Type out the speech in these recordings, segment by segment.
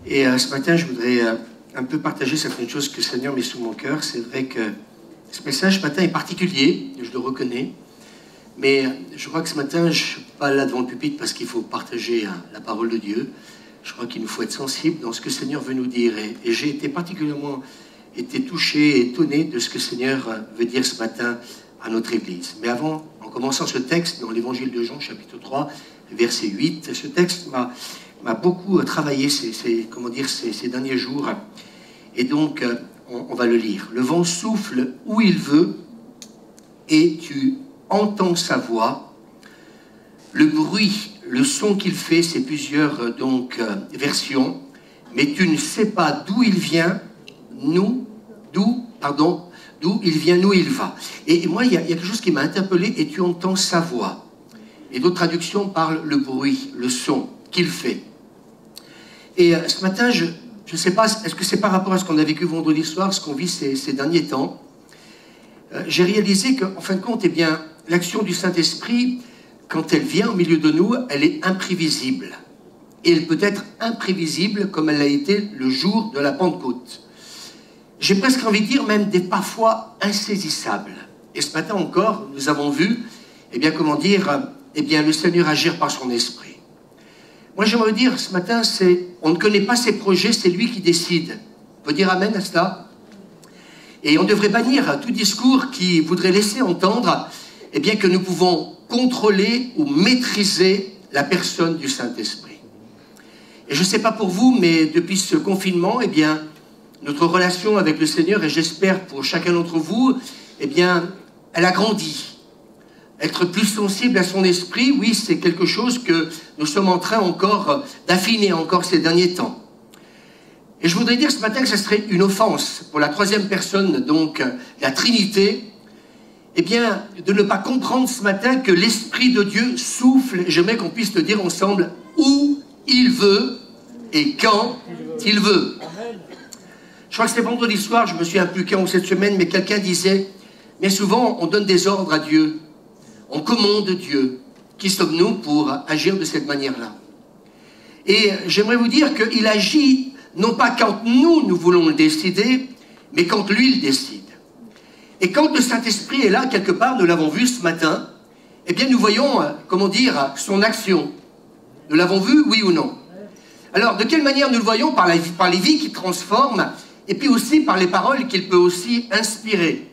Et ce matin, je voudrais un peu partager certaines choses que le Seigneur met sous mon cœur. C'est vrai que ce message ce matin est particulier, je le reconnais. Mais je crois que ce matin, je ne suis pas là devant le pupitre parce qu'il faut partager la parole de Dieu. Je crois qu'il nous faut être sensible dans ce que le Seigneur veut nous dire. Et j'ai été particulièrement touché et étonné de ce que le Seigneur veut dire ce matin à notre Église. Mais avant, en commençant ce texte dans l'Évangile de Jean, chapitre 3, verset 8, ce texte m'a beaucoup travaillé ces derniers jours. Et donc, on va le lire. Le vent souffle où il veut et tu entends sa voix. Le bruit, le son qu'il fait, c'est plusieurs versions. Mais tu ne sais pas d'où il vient, d'où il vient, où il va. Et moi, il y a quelque chose qui m'a interpellé, et tu entends sa voix. Et d'autres traductions parlent le bruit, le son qu'il fait. Et ce matin, je ne sais pas, est-ce que c'est par rapport à ce qu'on a vécu vendredi soir, ce qu'on vit ces derniers temps? J'ai réalisé qu'en fin de compte, eh bien, l'action du Saint-Esprit, quand elle vient au milieu de nous, elle est imprévisible. Et elle peut être imprévisible comme elle a été le jour de la Pentecôte. J'ai presque envie de dire même parfois insaisissable. Et ce matin encore, nous avons vu, eh bien, le Seigneur agir par son esprit. Moi, j'aimerais dire ce matin, on ne connaît pas ses projets, c'est lui qui décide. On peut dire amen à cela? Et on devrait bannir tout discours qui voudrait laisser entendre, eh bien, que nous pouvons contrôler ou maîtriser la personne du Saint-Esprit. Et je ne sais pas pour vous, mais depuis ce confinement, eh bien, notre relation avec le Seigneur, et j'espère pour chacun d'entre vous, eh bien, elle a grandi. Être plus sensible à son esprit, oui, c'est quelque chose que nous sommes en train encore d'affiner encore ces derniers temps. Et je voudrais dire ce matin que ce serait une offense pour la troisième personne, donc la Trinité, eh bien, de ne pas comprendre ce matin que l'Esprit de Dieu souffle, et j'aimerais qu'on puisse le dire ensemble, où il veut et quand il veut. Je crois que c'était vendredi soir, je me suis impliqué en cette semaine, mais quelqu'un disait, mais souvent on donne des ordres à Dieu, on commande Dieu. Qui sommes-nous pour agir de cette manière-là? Et j'aimerais vous dire qu'il agit, non pas quand nous voulons le décider, mais quand lui le décide. Et quand le Saint-Esprit est là, quelque part, nous l'avons vu ce matin, eh bien nous voyons, son action. Nous l'avons vu, oui ou non? Alors, de quelle manière nous le voyons? Par les vies qu'il transforme, et puis aussi par les paroles qu'il peut aussi inspirer.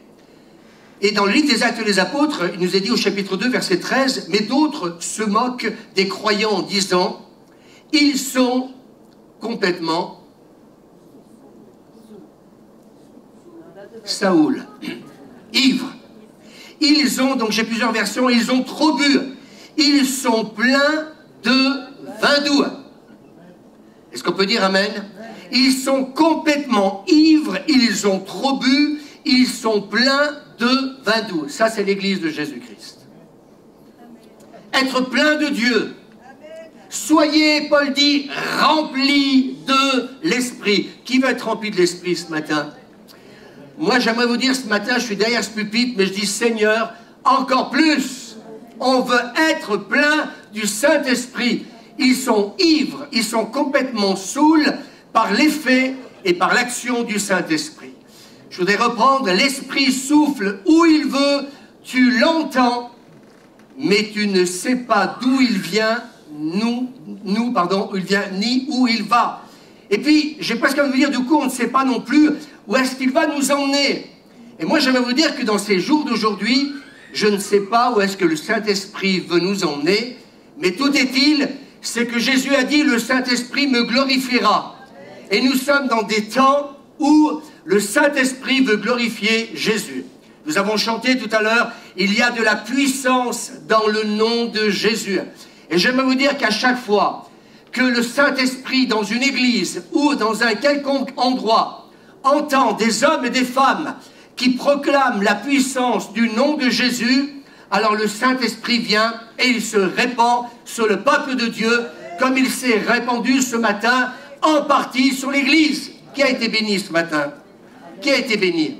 Et dans le livre des Actes des Apôtres, il nous est dit au chapitre 2, verset 13, « Mais d'autres se moquent des croyants en disant, ils sont complètement Saoul, ivres. Ils ont, donc j'ai plusieurs versions, ils ont trop bu. Ils sont pleins de vin doux. » Est-ce qu'on peut dire amen? Ils sont complètement ivres, ils ont trop bu, ils sont pleins de vin doux. Ça, c'est l'Église de Jésus-Christ. Être plein de Dieu. Soyez, Paul dit, remplis de l'Esprit. Qui veut être rempli de l'Esprit ce matin? Moi, j'aimerais vous dire ce matin, je suis derrière ce pupitre, mais je dis, Seigneur, encore plus. On veut être plein du Saint-Esprit. Ils sont ivres, ils sont complètement saouls par l'effet et par l'action du Saint-Esprit. Je voudrais reprendre, l'Esprit souffle où il veut, tu l'entends, mais tu ne sais pas d'où il vient, où il vient, ni où il va. Et puis, j'ai presque envie de vous dire, du coup, on ne sait pas non plus où est-ce qu'il va nous emmener. Et moi, j'aimerais vous dire que dans ces jours d'aujourd'hui, je ne sais pas où est-ce que le Saint-Esprit veut nous emmener, mais tout est-il, c'est que Jésus a dit, le Saint-Esprit me glorifiera. Et nous sommes dans des temps où le Saint-Esprit veut glorifier Jésus. Nous avons chanté tout à l'heure, il y a de la puissance dans le nom de Jésus. Et j'aimerais vous dire qu'à chaque fois que le Saint-Esprit dans une église ou dans un quelconque endroit entend des hommes et des femmes qui proclament la puissance du nom de Jésus, alors le Saint-Esprit vient et il se répand sur le peuple de Dieu comme il s'est répandu ce matin en partie sur l'église. Qui a été béni ce matin? Qui a été béni?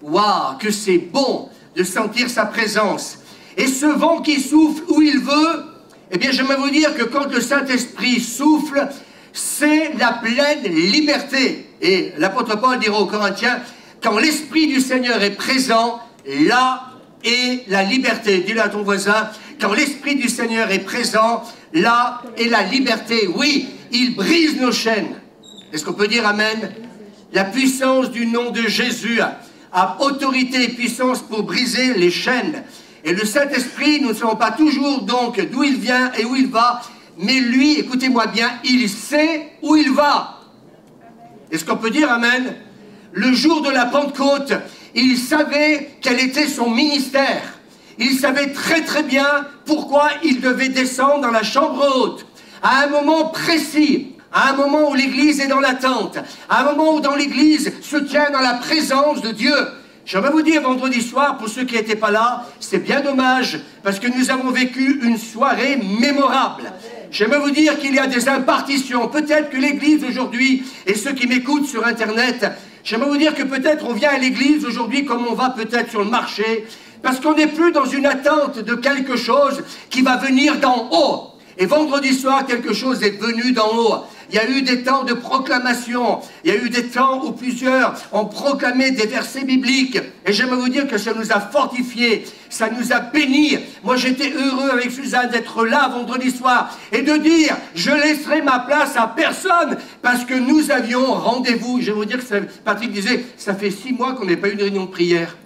Waouh, que c'est bon de sentir sa présence. Et ce vent qui souffle où il veut, eh bien, j'aimerais vous dire que quand le Saint-Esprit souffle, c'est la pleine liberté. Et l'apôtre Paul dira aux Corinthiens, quand l'Esprit du Seigneur est présent, là est la liberté. Dis-le à ton voisin, quand l'Esprit du Seigneur est présent, là est la liberté. Oui, il brise nos chaînes. Est-ce qu'on peut dire amen? La puissance du nom de Jésus a autorité et puissance pour briser les chaînes. Et le Saint-Esprit, nous ne savons pas toujours donc d'où il vient et où il va, mais lui, écoutez-moi bien, il sait où il va. Est-ce qu'on peut dire amen? Le jour de la Pentecôte, il savait quel était son ministère. Il savait très très bien pourquoi il devait descendre dans la chambre haute. À un moment précis, à un moment où l'Église est dans l'attente, à un moment où dans l'Église se tient dans la présence de Dieu. J'aimerais vous dire vendredi soir, pour ceux qui n'étaient pas là, c'est bien dommage, parce que nous avons vécu une soirée mémorable. J'aimerais vous dire qu'il y a des impartitions. Peut-être que l'Église aujourd'hui, et ceux qui m'écoutent sur Internet, j'aimerais vous dire que peut-être on vient à l'Église aujourd'hui comme on va peut-être sur le marché, parce qu'on n'est plus dans une attente de quelque chose qui va venir d'en haut. Et vendredi soir, quelque chose est venu d'en haut. Il y a eu des temps de proclamation. Il y a eu des temps où plusieurs ont proclamé des versets bibliques. Et j'aimerais vous dire que ça nous a fortifiés. Ça nous a bénis. Moi, j'étais heureux avec Suzanne d'être là vendredi soir et de dire, je laisserai ma place à personne parce que nous avions rendez-vous. Je vais vous dire que Patrick disait, ça fait 6 mois qu'on n'a pas eu de réunion de prière.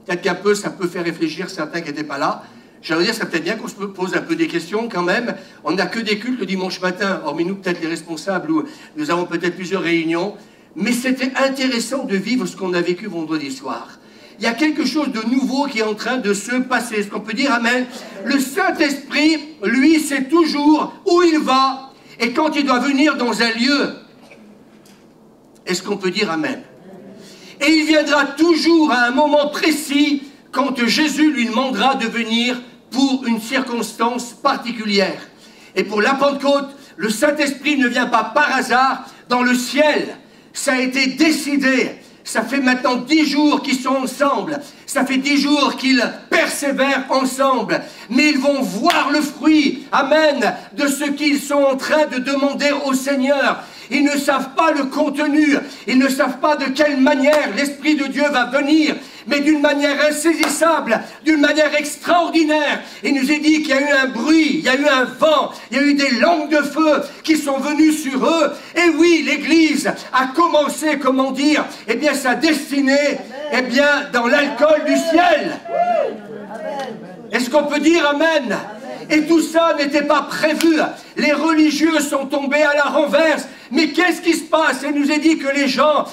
Peut-être qu'un peu, ça peut faire réfléchir certains qui n'étaient pas là. J'allais dire, c'est peut-être bien qu'on se pose un peu des questions quand même. On n'a que des cultes le dimanche matin, hormis nous peut-être les responsables, où nous avons peut-être plusieurs réunions. Mais c'était intéressant de vivre ce qu'on a vécu vendredi soir. Il y a quelque chose de nouveau qui est en train de se passer. Est-ce qu'on peut dire amen? Le Saint-Esprit, lui, sait toujours où il va et quand il doit venir dans un lieu. Est-ce qu'on peut dire amen? Et il viendra toujours à un moment précis quand Jésus lui demandera de venir pour une circonstance particulière. Et pour la Pentecôte, le Saint-Esprit ne vient pas par hasard dans le ciel. Ça a été décidé. Ça fait maintenant 10 jours qu'ils sont ensemble. Ça fait 10 jours qu'ils persévèrent ensemble. Mais ils vont voir le fruit, amen, de ce qu'ils sont en train de demander au Seigneur. Ils ne savent pas le contenu. Ils ne savent pas de quelle manière l'Esprit de Dieu va venir. Mais d'une manière insaisissable, d'une manière extraordinaire. Il nous est dit qu'il y a eu un bruit, il y a eu un vent, il y a eu des langues de feu qui sont venues sur eux. Et oui, l'Église a commencé, comment dire, eh bien sa destinée, eh bien dans l'alcool du ciel. Est-ce qu'on peut dire amen? Et tout ça n'était pas prévu. Les religieux sont tombés à la renverse. Mais qu'est-ce qui se passe? Il nous est dit que les gens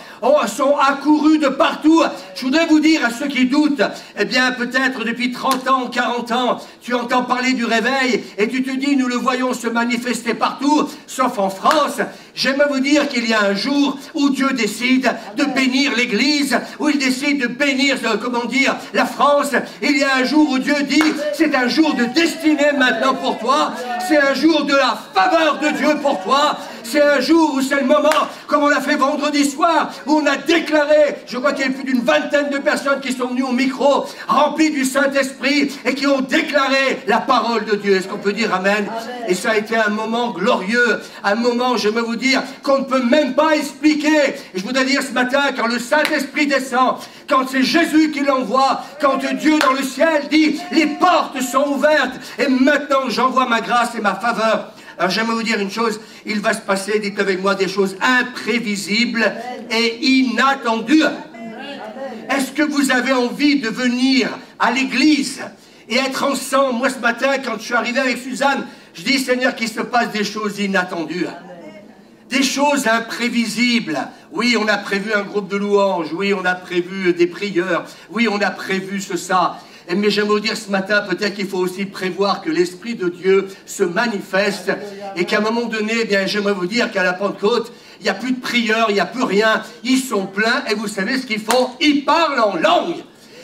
sont accourus de partout. Je voudrais vous dire à ceux qui doutent, eh bien peut-être depuis 30 ans, 40 ans, tu entends parler du réveil et tu te dis nous le voyons se manifester partout, sauf en France. J'aimerais vous dire qu'il y a un jour où Dieu décide de bénir l'Église, où il décide de bénir, comment dire, la France. Il y a un jour où Dieu dit, c'est un jour de destinée maintenant pour toi, c'est un jour de la faveur de Dieu pour toi. C'est un jour où c'est le moment, comme on l'a fait vendredi soir, où on a déclaré, je crois qu'il y a plus d'une vingtaine de personnes qui sont venues au micro, remplies du Saint-Esprit, et qui ont déclaré la parole de Dieu. Est-ce qu'on peut dire amen? Et ça a été un moment glorieux, un moment, je veux vous dire, qu'on ne peut même pas expliquer. Et je voudrais dire ce matin, quand le Saint-Esprit descend, quand c'est Jésus qui l'envoie, quand Dieu dans le ciel dit, les portes sont ouvertes, et maintenant j'envoie ma grâce et ma faveur. Alors j'aimerais vous dire une chose, il va se passer, dites avec moi, des choses imprévisibles et inattendues. Est-ce que vous avez envie de venir à l'église et être ensemble? Moi ce matin, quand je suis arrivé avec Suzanne, je dis Seigneur qu'il se passe des choses inattendues. Des choses imprévisibles. Oui, on a prévu un groupe de louanges. Oui, on a prévu des prières. Oui, on a prévu ça. Mais j'aimerais vous dire ce matin, peut-être qu'il faut aussi prévoir que l'Esprit de Dieu se manifeste et qu'à un moment donné, eh bien, j'aimerais vous dire qu'à la Pentecôte, il n'y a plus de prière, il n'y a plus rien. Ils sont pleins et vous savez ce qu'ils font? Ils parlent en langue.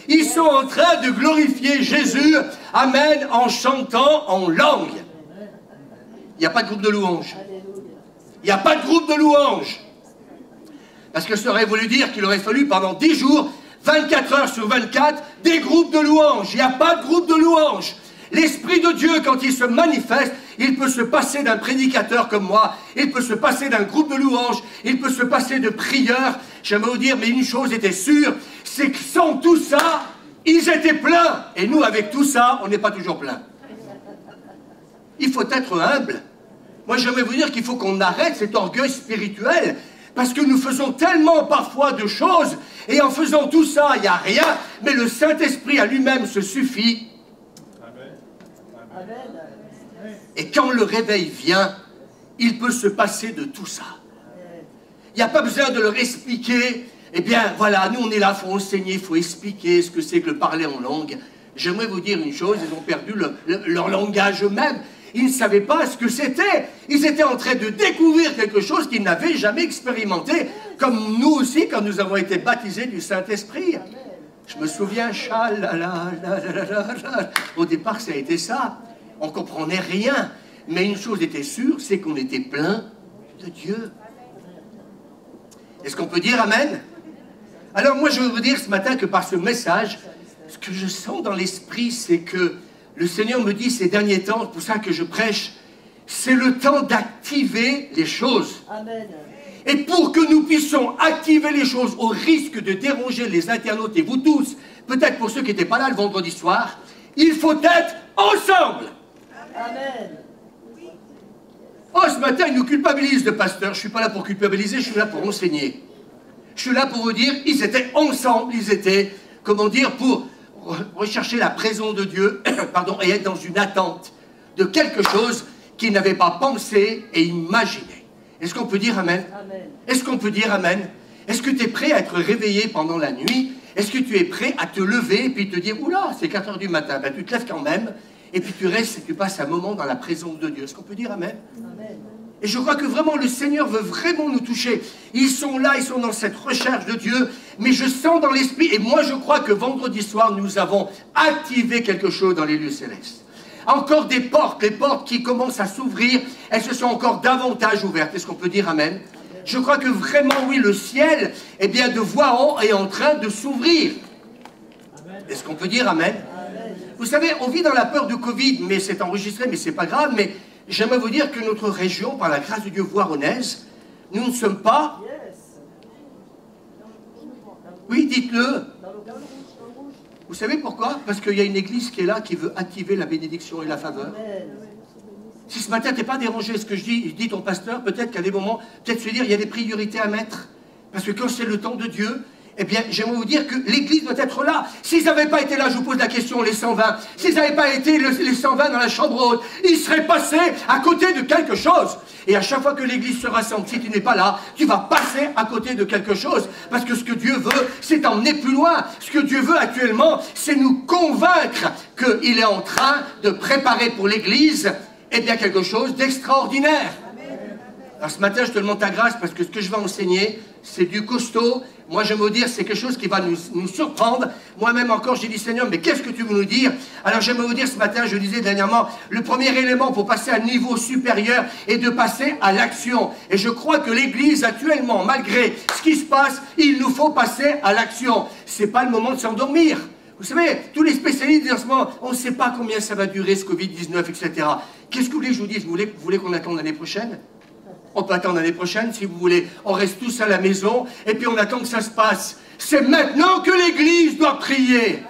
Ils sont en train de glorifier Jésus, amen, en chantant en langue. Il n'y a pas de groupe de louanges. Il n'y a pas de groupe de louanges. Parce que ça aurait voulu dire qu'il aurait fallu pendant 10 jours, 24 heures sur 24, des groupes de louanges. Il n'y a pas de groupe de louanges. L'Esprit de Dieu, quand il se manifeste, il peut se passer d'un prédicateur comme moi, il peut se passer d'un groupe de louanges, il peut se passer de prieurs. J'aimerais vous dire, mais une chose était sûre, c'est que sans tout ça, ils étaient pleins. Et nous, avec tout ça, on n'est pas toujours plein. Il faut être humble. Moi, j'aimerais vous dire qu'il faut qu'on arrête cet orgueil spirituel. Parce que nous faisons tellement parfois de choses, et en faisant tout ça, il n'y a rien, mais le Saint-Esprit à lui-même se suffit. Amen. Et quand le réveil vient, il peut se passer de tout ça. Il n'y a pas besoin de leur expliquer. Eh bien, voilà, nous on est là, il faut enseigner, il faut expliquer ce que c'est que le parler en langue. J'aimerais vous dire une chose, ils ont perdu leur langage eux-mêmes. Ils ne savaient pas ce que c'était. Ils étaient en train de découvrir quelque chose qu'ils n'avaient jamais expérimenté, comme nous aussi, quand nous avons été baptisés du Saint-Esprit. Je me souviens, au départ, ça a été ça. On ne comprenait rien. Mais une chose était sûre, c'est qu'on était plein de Dieu. Est-ce qu'on peut dire Amen? Alors moi, je veux vous dire ce matin que par ce message, ce que je sens dans l'esprit, c'est que le Seigneur me dit ces derniers temps, c'est pour ça que je prêche, c'est le temps d'activer les choses. Amen. Et pour que nous puissions activer les choses au risque de déranger les internautes et vous tous, peut-être pour ceux qui n'étaient pas là le vendredi soir, il faut être ensemble. Amen. Oh, ce matin, ils nous culpabilisent de pasteur. Je ne suis pas là pour culpabiliser, je suis là pour enseigner. Je suis là pour vous dire, ils étaient ensemble, ils étaient, comment dire, pour rechercher la présence de Dieu, pardon, et être dans une attente de quelque chose qu'ils n'avaient pas pensé et imaginé. Est-ce qu'on peut dire Amen? Amen. Est-ce qu'on peut dire Amen? Est-ce que tu es prêt à être réveillé pendant la nuit? Est-ce que tu es prêt à te lever et puis te dire, oula, c'est 4 heures du matin, ben, tu te lèves quand même, et puis tu restes et tu passes un moment dans la présence de Dieu. Est-ce qu'on peut dire Amen? Amen. Et je crois que vraiment le Seigneur veut vraiment nous toucher. Ils sont là, ils sont dans cette recherche de Dieu, mais je sens dans l'esprit, et moi je crois que vendredi soir, nous avons activé quelque chose dans les lieux célestes. Encore des portes, les portes qui commencent à s'ouvrir, elles se sont encore davantage ouvertes. Est-ce qu'on peut dire Amen? Je crois que vraiment, oui, le ciel, eh bien, de voix en est en train de s'ouvrir. Est-ce qu'on peut dire Amen? Amen. Vous savez, on vit dans la peur du Covid, mais c'est enregistré, mais c'est pas grave, mais j'aimerais vous dire que notre région, par la grâce de Dieu voironnaise, nous ne sommes pas... Oui, dites-le. Vous savez pourquoi? Parce qu'il y a une église qui est là, qui veut activer la bénédiction et la faveur. Si ce matin, tu n'es pas dérangé ce que je dis ton pasteur, peut-être qu'à des moments, peut-être se dire, il y a des priorités à mettre. Parce que quand c'est le temps de Dieu, eh bien, j'aimerais vous dire que l'église doit être là. S'ils n'avaient pas été là, je vous pose la question, les 120, s'ils n'avaient pas été les 120 dans la chambre haute, ils seraient passés à côté de quelque chose. Et à chaque fois que l'église se rassemble, si tu n'es pas là, tu vas passer à côté de quelque chose. Parce que ce que Dieu veut, c'est t'emmener plus loin. Ce que Dieu veut actuellement, c'est nous convaincre qu'il est en train de préparer pour l'église, eh bien, quelque chose d'extraordinaire. Alors ce matin, je te demande ta grâce parce que ce que je vais enseigner, c'est du costaud. Moi, je veux dire, c'est quelque chose qui va nous surprendre. Moi-même encore, j'ai dit, Seigneur, mais qu'est-ce que tu veux nous dire? Alors, j'aimerais vous dire ce matin, je disais dernièrement, le premier élément pour passer à un niveau supérieur est de passer à l'action. Et je crois que l'Église, actuellement, malgré ce qui se passe, il nous faut passer à l'action. C'est pas le moment de s'endormir. Vous savez, tous les spécialistes disent en ce moment, on ne sait pas combien ça va durer, ce Covid-19, etc. Qu'est-ce que vous voulez que je vous dise? Vous voulez qu'on attende l'année prochaine? On peut attendre l'année prochaine, si vous voulez. On reste tous à la maison, et puis on attend que ça se passe. C'est maintenant que l'Église doit prier.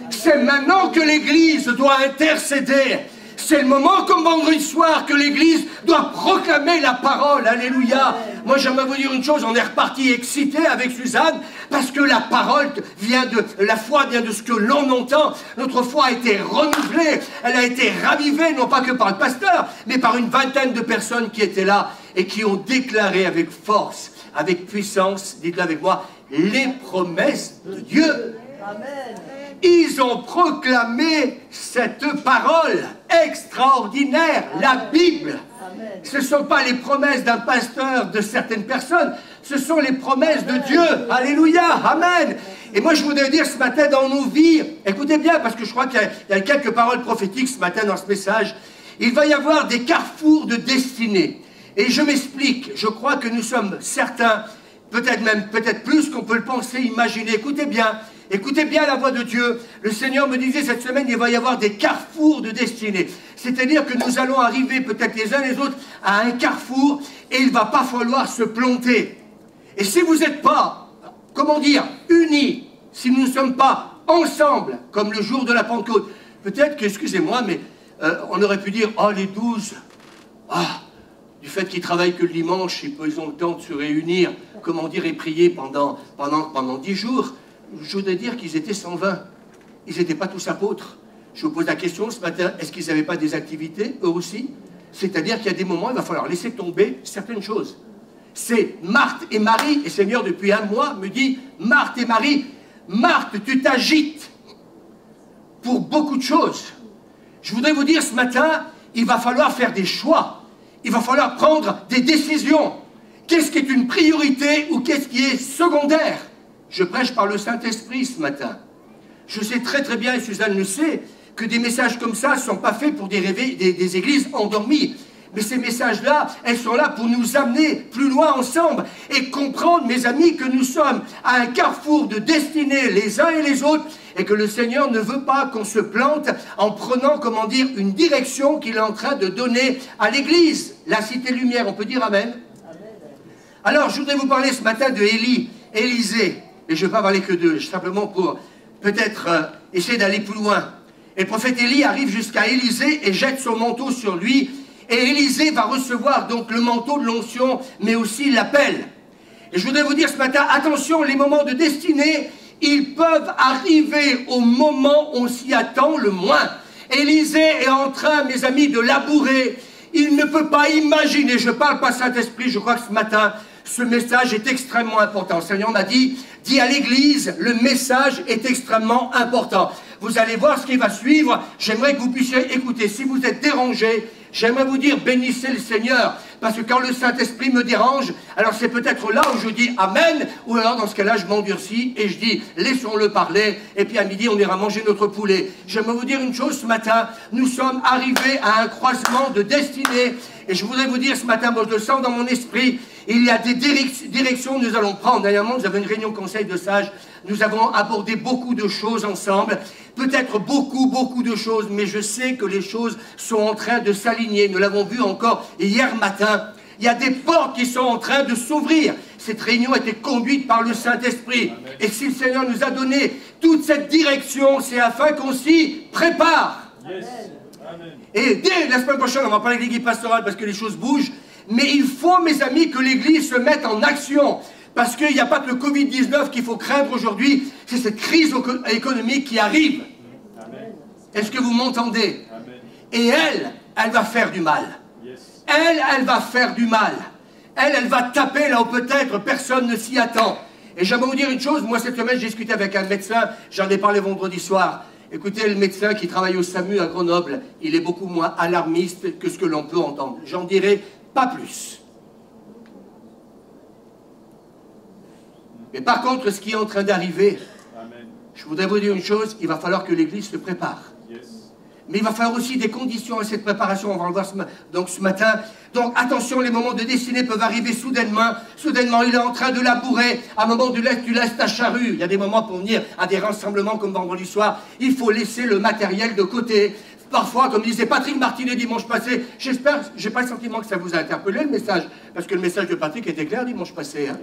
C'est maintenant que l'Église doit intercéder. C'est le moment, comme vendredi soir, que l'Église doit proclamer la parole. Alléluia. Moi, j'aimerais vous dire une chose, on est reparti excité avec Suzanne, parce que la parole vient de, la foi vient de ce que l'on entend. Notre foi a été renouvelée, elle a été ravivée, non pas que par le pasteur, mais par une vingtaine de personnes qui étaient là et qui ont déclaré avec force, avec puissance, dites-le avec moi, les promesses de Dieu. Amen. Ils ont proclamé cette parole extraordinaire, la Bible. Amen. Ce ne sont pas les promesses d'un pasteur, de certaines personnes, ce sont les promesses de Dieu. Alléluia, Amen. Et moi je voudrais dire ce matin dans nos vies, écoutez bien parce que je crois qu'il y a quelques paroles prophétiques ce matin dans ce message, il va y avoir des carrefours de destinée. Et je m'explique, je crois que nous sommes certains, peut-être même, peut-être plus qu'on peut le penser, imaginer, écoutez bien, Écoutez bien la voix de Dieu. Le Seigneur me disait cette semaine, il va y avoir des carrefours de destinée. C'est-à-dire que nous allons arriver peut-être les uns les autres à un carrefour et il ne va pas falloir se planter. Et si vous n'êtes pas, comment dire, unis, si nous ne sommes pas ensemble, comme le jour de la Pentecôte, peut-être que, excusez-moi, mais on aurait pu dire, oh les 12, du fait qu'ils travaillent que le dimanche, ils ont le temps de se réunir, comment dire, et prier pendant 10 jours. Je voudrais dire qu'ils étaient 120. Ils n'étaient pas tous apôtres. Je vous pose la question ce matin, est-ce qu'ils n'avaient pas des activités, eux aussi? C'est-à-dire qu'il y a des moments, il va falloir laisser tomber certaines choses. C'est Marthe et Marie, et Seigneur, depuis un mois, me dit, Marthe et Marie, Marthe, tu t'agites pour beaucoup de choses. Je voudrais vous dire ce matin, il va falloir faire des choix. Il va falloir prendre des décisions. Qu'est-ce qui est une priorité ou qu'est-ce qui est secondaire? Je prêche par le Saint-Esprit ce matin. Je sais très très bien, et Suzanne le sait, que des messages comme ça ne sont pas faits pour des églises endormies. Mais ces messages-là, elles sont là pour nous amener plus loin ensemble et comprendre, mes amis, que nous sommes à un carrefour de destinée les uns et les autres et que le Seigneur ne veut pas qu'on se plante en prenant, comment dire, une direction qu'il est en train de donner à l'Église, la Cité Lumière. On peut dire Amen? Alors, je voudrais vous parler ce matin de Élisée. Et je ne vais pas parler que d'eux, simplement pour peut-être essayer d'aller plus loin. Et le prophète Élie arrive jusqu'à Élisée et jette son manteau sur lui. Et Élisée va recevoir donc le manteau de l'onction, mais aussi l'appel. Et je voudrais vous dire ce matin, attention, les moments de destinée, ils peuvent arriver au moment où on s'y attend le moins. Élisée est en train, mes amis, de labourer. Il ne peut pas imaginer, je ne parle pas Saint-Esprit, je crois que ce matin, ce message est extrêmement important. Le Seigneur m'a dit à l'Église, le message est extrêmement important. Vous allez voir ce qui va suivre. J'aimerais que vous puissiez écouter. Si vous êtes dérangé, j'aimerais vous dire, bénissez le Seigneur. Parce que quand le Saint-Esprit me dérange, alors c'est peut-être là où je dis Amen, ou alors dans ce cas-là, je m'endurcis et je dis, laissons-le parler, et puis à midi, on ira manger notre poulet. J'aimerais vous dire une chose ce matin, nous sommes arrivés à un croisement de destinée, et je voudrais vous dire ce matin, moi je le sens dans mon esprit, il y a des directions que nous allons prendre. Dernièrement, nous avons une réunion conseil de sages, nous avons abordé beaucoup de choses ensemble, peut-être beaucoup de choses, mais je sais que les choses sont en train de s'aligner. Nous l'avons vu encore hier matin. Il y a des portes qui sont en train de s'ouvrir. Cette réunion a été conduite par le Saint-Esprit. Et si le Seigneur nous a donné toute cette direction, c'est afin qu'on s'y prépare. Yes. Amen. Et dès la semaine prochaine, on va parler de l'église pastorale parce que les choses bougent. Mais il faut, mes amis, que l'église se mette en action. Parce qu'il n'y a pas que le Covid-19 qu'il faut craindre aujourd'hui, c'est cette crise économique qui arrive. Est-ce que vous m'entendez? Et elle va faire du mal. Yes. Elle va faire du mal. Elle va taper là où peut-être personne ne s'y attend. Et j'aimerais vous dire une chose, moi cette semaine j'ai discuté avec un médecin, j'en ai parlé vendredi soir. Écoutez, le médecin qui travaille au SAMU à Grenoble, il est beaucoup moins alarmiste que ce que l'on peut entendre. J'en dirai pas plus. Mais par contre, ce qui est en train d'arriver, je voudrais vous dire une chose, il va falloir que l'Église se prépare. Yes. Mais il va falloir aussi des conditions à cette préparation, on va le voir ce matin. Donc attention, les moments de destinée peuvent arriver soudainement. Soudainement, il est en train de labourer. À un moment, tu laisses ta charrue. Il y a des moments pour venir à des rassemblements comme vendredi soir. Il faut laisser le matériel de côté. Parfois, comme disait Patrick Martinet dimanche passé, j'espère, j'ai pas le sentiment que ça vous a interpellé le message, parce que le message de Patrick était clair dimanche passé. Hein.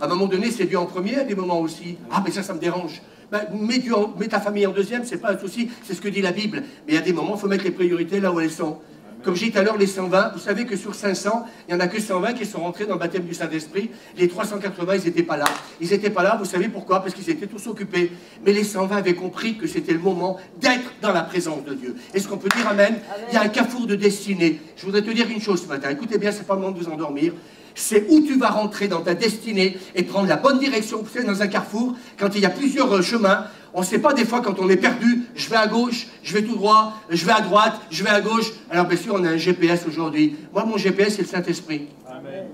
À un moment donné, c'est Dieu en premier, à des moments aussi. Ah, mais ça me dérange. Ben, mets ta famille en deuxième, c'est pas un souci, c'est ce que dit la Bible. Mais il y a des moments, il faut mettre les priorités là où elles sont. Comme j'ai dit tout à l'heure, les 120, vous savez que sur 500, il n'y en a que 120 qui sont rentrés dans le baptême du Saint-Esprit. Les 380, ils n'étaient pas là. Ils n'étaient pas là, vous savez pourquoi? Parce qu'ils étaient tous occupés. Mais les 120 avaient compris que c'était le moment d'être dans la présence de Dieu. Est-ce qu'on peut dire Amen? Il y a un carrefour de destinée. Je voudrais te dire une chose ce matin. Écoutez bien, c'est pas le moment de vous endormir. C'est où tu vas rentrer dans ta destinée et prendre la bonne direction. Vous savez, dans un carrefour, quand il y a plusieurs chemins, on ne sait pas des fois quand on est perdu, je vais à gauche, je vais tout droit, je vais à droite, je vais à gauche. Alors bien sûr, on a un GPS aujourd'hui. Moi, mon GPS, c'est le Saint-Esprit. Amen.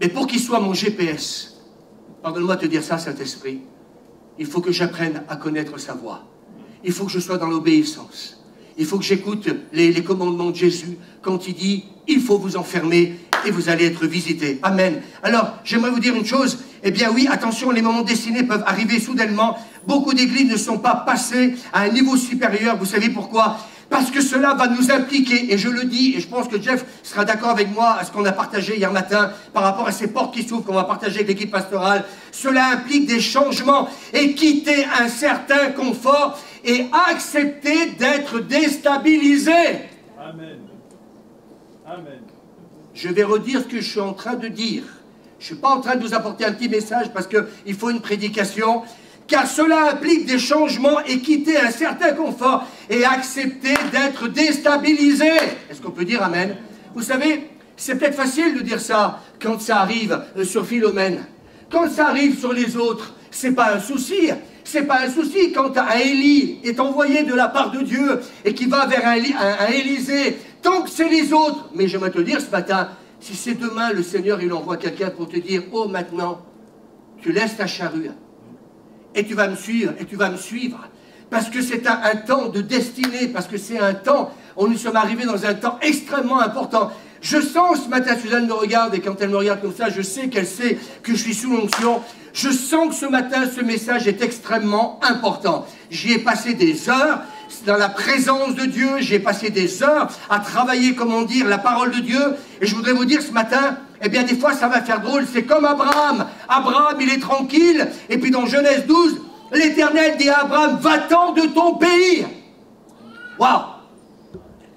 Mais pour qu'il soit mon GPS, pardonne-moi de te dire ça, Saint-Esprit, il faut que j'apprenne à connaître sa voix. Il faut que je sois dans l'obéissance. Il faut que j'écoute les commandements de Jésus quand il dit « Il faut vous enfermer et vous allez être visités. » Amen. Alors, j'aimerais vous dire une chose. Eh bien oui, attention, les moments destinés peuvent arriver soudainement. Beaucoup d'églises ne sont pas passées à un niveau supérieur. Vous savez pourquoi? Parce que cela va nous impliquer, et je le dis, et je pense que Jeff sera d'accord avec moi à ce qu'on a partagé hier matin par rapport à ces portes qui s'ouvrent qu'on va partager avec l'équipe pastorale. Cela implique des changements et quitter un certain confort et accepter d'être déstabilisé. Amen. Amen. Je vais redire ce que je suis en train de dire. Je ne suis pas en train de vous apporter un petit message parce qu'il faut une prédication. Car cela implique des changements et quitter un certain confort et accepter d'être déstabilisé. Est-ce qu'on peut dire Amen? Vous savez, c'est peut-être facile de dire ça quand ça arrive sur Philomène. Quand ça arrive sur les autres, c'est pas un souci. C'est pas un souci quand un Élie est envoyé de la part de Dieu et qui va vers un Élisée. Tant que c'est les autres. Mais j'aimerais te dire ce matin, si c'est demain le Seigneur, il envoie quelqu'un pour te dire, oh maintenant, tu laisses ta charrue. Et tu vas me suivre, et tu vas me suivre. Parce que c'est un temps de destinée, parce que c'est un temps, nous sommes arrivés dans un temps extrêmement important. Je sens ce matin, Suzanne me regarde, et quand elle me regarde comme ça, je sais qu'elle sait que je suis sous l'onction. Je sens que ce matin, ce message est extrêmement important. J'y ai passé des heures dans la présence de Dieu, j'y ai passé des heures à travailler, comment dire, la parole de Dieu. Et je voudrais vous dire ce matin, eh bien, des fois, ça va faire drôle. C'est comme Abraham. Abraham, il est tranquille. Et puis, dans Genèse 12, l'Éternel dit à Abraham, va-t'en de ton pays. Waouh!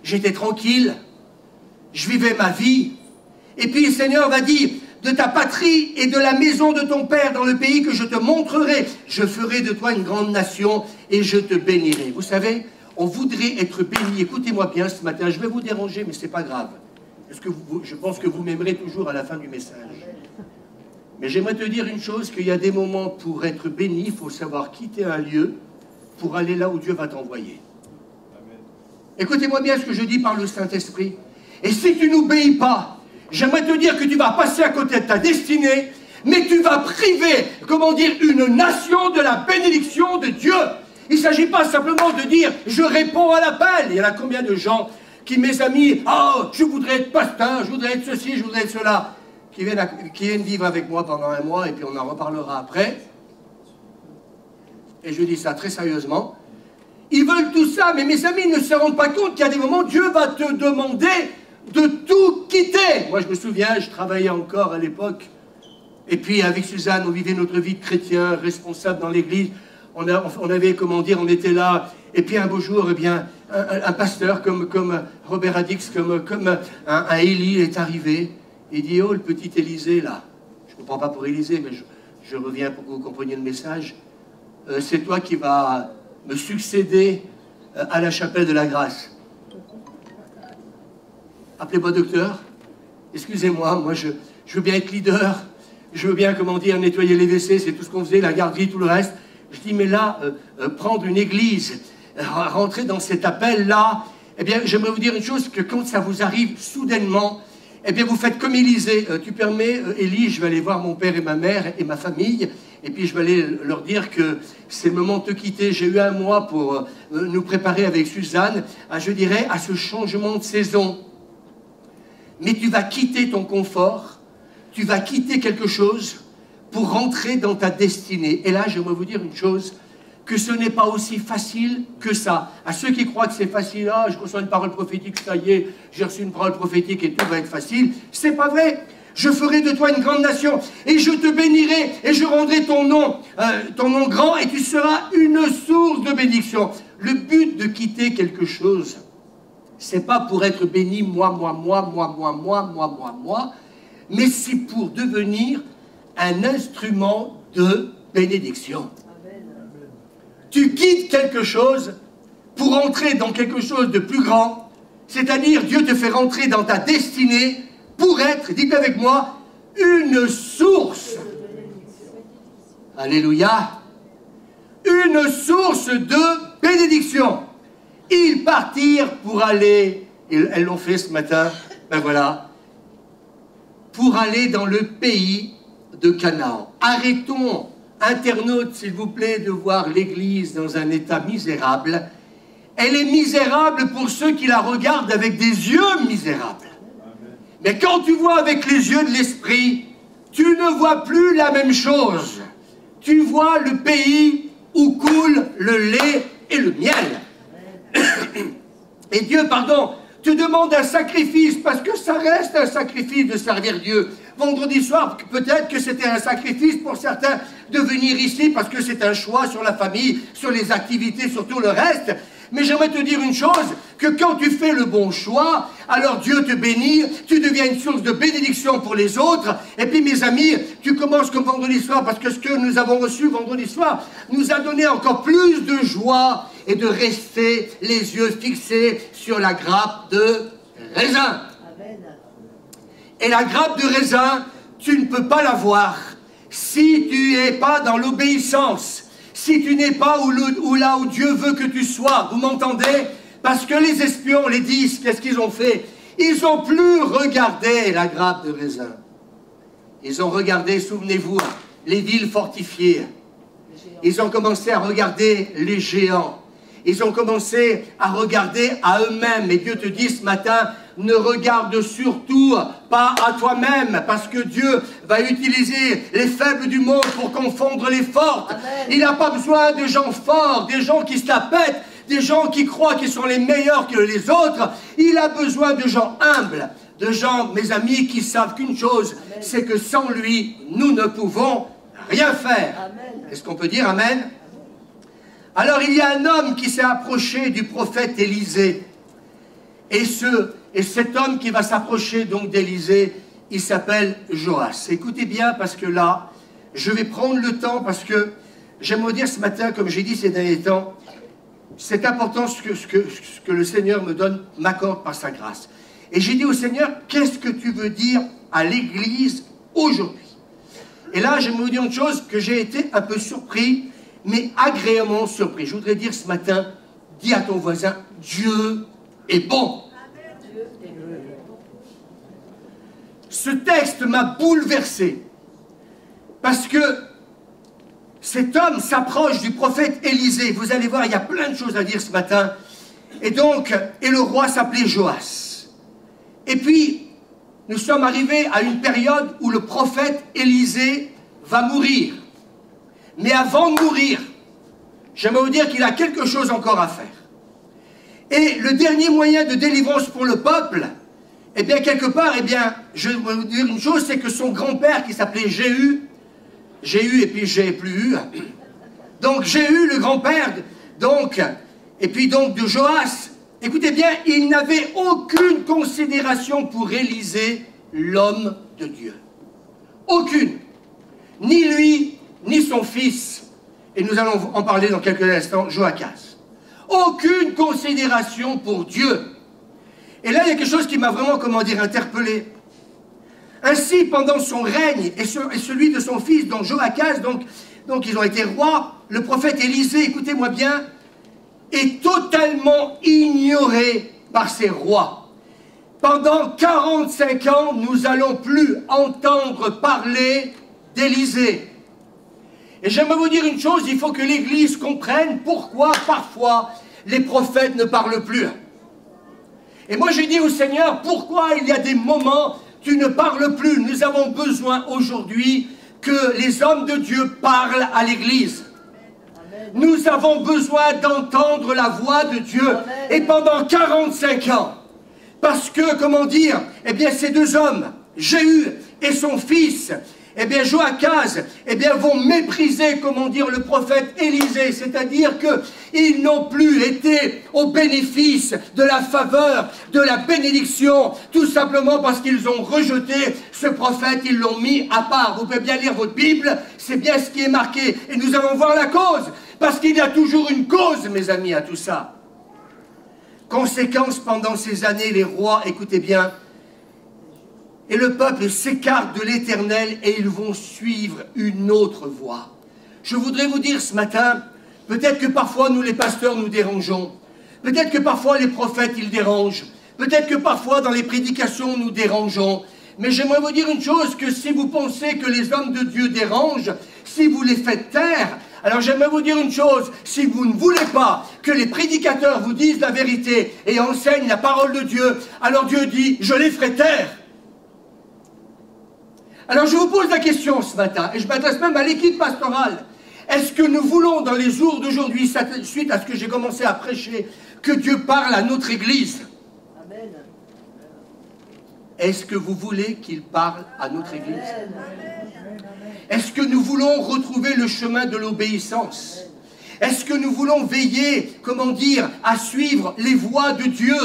J'étais tranquille. Je vivais ma vie. Et puis, le Seigneur va dire, de ta patrie et de la maison de ton père dans le pays que je te montrerai, je ferai de toi une grande nation et je te bénirai. Vous savez, on voudrait être béni. Écoutez-moi bien ce matin. Je vais vous déranger, mais ce n'est pas grave. Parce que je pense que vous m'aimerez toujours à la fin du message. Mais j'aimerais te dire une chose, qu'il y a des moments pour être béni, il faut savoir quitter un lieu pour aller là où Dieu va t'envoyer. Écoutez-moi bien ce que je dis par le Saint-Esprit. Et si tu n'obéis pas, j'aimerais te dire que tu vas passer à côté de ta destinée, mais tu vas priver, comment dire, une nation de la bénédiction de Dieu. Il ne s'agit pas simplement de dire, je réponds à l'appel. Il y en a combien de gens qui, mes amis, oh, je voudrais être pasteur, je voudrais être ceci, je voudrais être cela, qui viennent vivre avec moi pendant un mois, et puis on en reparlera après. Et je dis ça très sérieusement. Ils veulent tout ça, mais mes amis ne se rendent pas compte qu'il y a des moments où Dieu va te demander de tout quitter. Moi, je me souviens, je travaillais encore à l'époque, et puis avec Suzanne, on vivait notre vie de chrétien, responsable dans l'église. On avait, comment dire, on était là, et puis un beau jour, eh bien, un pasteur comme Robert Adix, comme un Élie est arrivé, et dit, oh, le petit Élisée, là, je ne comprends pas pour Élisée, mais je reviens pour que vous compreniez le message, c'est toi qui vas me succéder à la chapelle de la grâce. Appelez-moi docteur, excusez-moi, moi je veux bien être leader, je veux bien, comment dire, nettoyer les WC, c'est tout ce qu'on faisait, la garderie, tout le reste. Je dis, mais là, prendre une église, rentrer dans cet appel-là, eh bien, j'aimerais vous dire une chose, que quand ça vous arrive soudainement, eh bien, vous faites comme Élisée. Tu permets, Élie, je vais aller voir mon père et ma mère et ma famille, et puis je vais aller leur dire que c'est le moment de te quitter. J'ai eu un mois pour nous préparer avec Suzanne, je dirais, à ce changement de saison. Mais tu vas quitter ton confort, tu vas quitter quelque chose pour rentrer dans ta destinée. Et là, j'aimerais vous dire une chose, que ce n'est pas aussi facile que ça. À ceux qui croient que c'est facile, ah, je reçois une parole prophétique, ça y est, j'ai reçu une parole prophétique et tout va être facile. C'est pas vrai. Je ferai de toi une grande nation et je te bénirai et je rendrai ton nom grand et tu seras une source de bénédiction. Le but de quitter quelque chose, c'est pas pour être béni, moi, mais c'est pour devenir un instrument de bénédiction. Amen. Tu quittes quelque chose pour entrer dans quelque chose de plus grand, c'est-à-dire Dieu te fait rentrer dans ta destinée pour être, dites avec moi, une source. Alléluia. Une source de bénédiction. Ils partirent pour aller, et elles l'ont fait ce matin, ben voilà, pour aller dans le pays de Canaan. Arrêtons, internautes, s'il vous plaît, de voir l'Église dans un état misérable. Elle est misérable pour ceux qui la regardent avec des yeux misérables. Mais quand tu vois avec les yeux de l'esprit, tu ne vois plus la même chose. Tu vois le pays où coule le lait et le miel. Et Dieu, pardon, te demande un sacrifice, parce que ça reste un sacrifice de servir Dieu. Vendredi soir, peut-être que c'était un sacrifice pour certains de venir ici, parce que c'est un choix sur la famille, sur les activités, sur tout le reste. Mais j'aimerais te dire une chose, que quand tu fais le bon choix, alors Dieu te bénit, tu deviens une source de bénédiction pour les autres. Et puis mes amis, tu commences comme vendredi soir, parce que ce que nous avons reçu vendredi soir nous a donné encore plus de joie et de rester les yeux fixés sur la grappe de raisin. Amen. Et la grappe de raisin, tu ne peux pas la voir si tu n'es pas dans l'obéissance. Si tu n'es pas là où Dieu veut que tu sois, vous m'entendez? Parce que les espions, les 10, qu'est-ce qu'ils ont fait? Ils n'ont plus regardé la grappe de raisin. Ils ont regardé, souvenez-vous, les villes fortifiées. Ils ont commencé à regarder les géants. Ils ont commencé à regarder à eux-mêmes. Et Dieu te dit ce matin, ne regarde surtout pas à toi-même, parce que Dieu va utiliser les faibles du monde pour confondre les fortes. Amen. Il n'a pas besoin de gens forts, des gens qui se la pètent, des gens qui croient qu'ils sont les meilleurs que les autres. Il a besoin de gens humbles, de gens, mes amis, qui savent qu'une chose, c'est que sans lui, nous ne pouvons rien faire. Est-ce qu'on peut dire Amen? Alors il y a un homme qui s'est approché du prophète Élisée. Et cet homme qui va s'approcher donc d'Élisée, il s'appelle Joas. Écoutez bien, parce que là, je vais prendre le temps, parce que j'aimerais dire ce matin, comme j'ai dit ces derniers temps, c'est important ce que le Seigneur me donne, m'accorde par sa grâce. Et j'ai dit au Seigneur, qu'est-ce que tu veux dire à l'Église aujourd'hui? Et là, j'aimerais vous dire une chose, que j'ai été un peu surpris, mais agréablement surpris. Je voudrais dire ce matin, dis à ton voisin, Dieu est bon. Ce texte m'a bouleversé, parce que cet homme s'approche du prophète Élisée. Vous allez voir, il y a plein de choses à dire ce matin. Et le roi s'appelait Joas. Et puis, nous sommes arrivés à une période où le prophète Élisée va mourir. Mais avant de mourir, j'aimerais vous dire qu'il a quelque chose encore à faire. Et le dernier moyen de délivrance pour le peuple, eh bien, quelque part, eh bien, je vais vous dire une chose, c'est que son grand-père, qui s'appelait Jéhu, et puis j'ai plus eu, donc Jéhu, le grand-père, et puis de Joas, écoutez bien, il n'avait aucune considération pour Élisée, l'homme de Dieu. Aucune. Ni lui, ni son fils, et nous allons en parler dans quelques instants, Joachaz. Aucune considération pour Dieu. Et là, il y a quelque chose qui m'a vraiment, interpellé. Ainsi, pendant son règne et celui de son fils, donc Joachaz, donc ils ont été rois, le prophète Élisée, écoutez-moi bien, est totalement ignoré par ses rois. Pendant 45 ans, nous n'allons plus entendre parler d'Élisée. Et j'aimerais vous dire une chose, il faut que l'Église comprenne pourquoi parfois les prophètes ne parlent plus. Et moi j'ai dit au Seigneur, pourquoi il y a des moments tu ne parles plus? Nous avons besoin aujourd'hui que les hommes de Dieu parlent à l'Église. Nous avons besoin d'entendre la voix de Dieu. Amen. Et pendant 45 ans, parce que, eh bien ces deux hommes, Jéhu et son fils, eh bien Joachaz, eh bien vont mépriser, le prophète Élisée, c'est-à-dire qu'ils n'ont plus été au bénéfice de la faveur, de la bénédiction, tout simplement parce qu'ils ont rejeté ce prophète, ils l'ont mis à part. Vous pouvez bien lire votre Bible, c'est bien ce qui est marqué, et nous allons voir la cause, parce qu'il y a toujours une cause, mes amis, à tout ça. Conséquence, pendant ces années, les rois, écoutez bien, et le peuple s'écarte de l'Éternel et ils vont suivre une autre voie. Je voudrais vous dire ce matin, peut-être que parfois nous les pasteurs nous dérangeons, peut-être que parfois les prophètes ils dérangent, peut-être que parfois dans les prédications nous dérangeons, mais j'aimerais vous dire une chose, que si vous pensez que les hommes de Dieu dérangent, si vous les faites taire, alors j'aimerais vous dire une chose, si vous ne voulez pas que les prédicateurs vous disent la vérité et enseignent la parole de Dieu, alors Dieu dit, je les ferai taire. Alors je vous pose la question ce matin, et je m'adresse même à l'équipe pastorale. Est-ce que nous voulons dans les jours d'aujourd'hui, suite à ce que j'ai commencé à prêcher, que Dieu parle à notre Église? Amen. Est-ce que vous voulez qu'il parle à notre Église? Est-ce que nous voulons retrouver le chemin de l'obéissance? Est-ce que nous voulons veiller, comment dire, à suivre les voies de Dieu?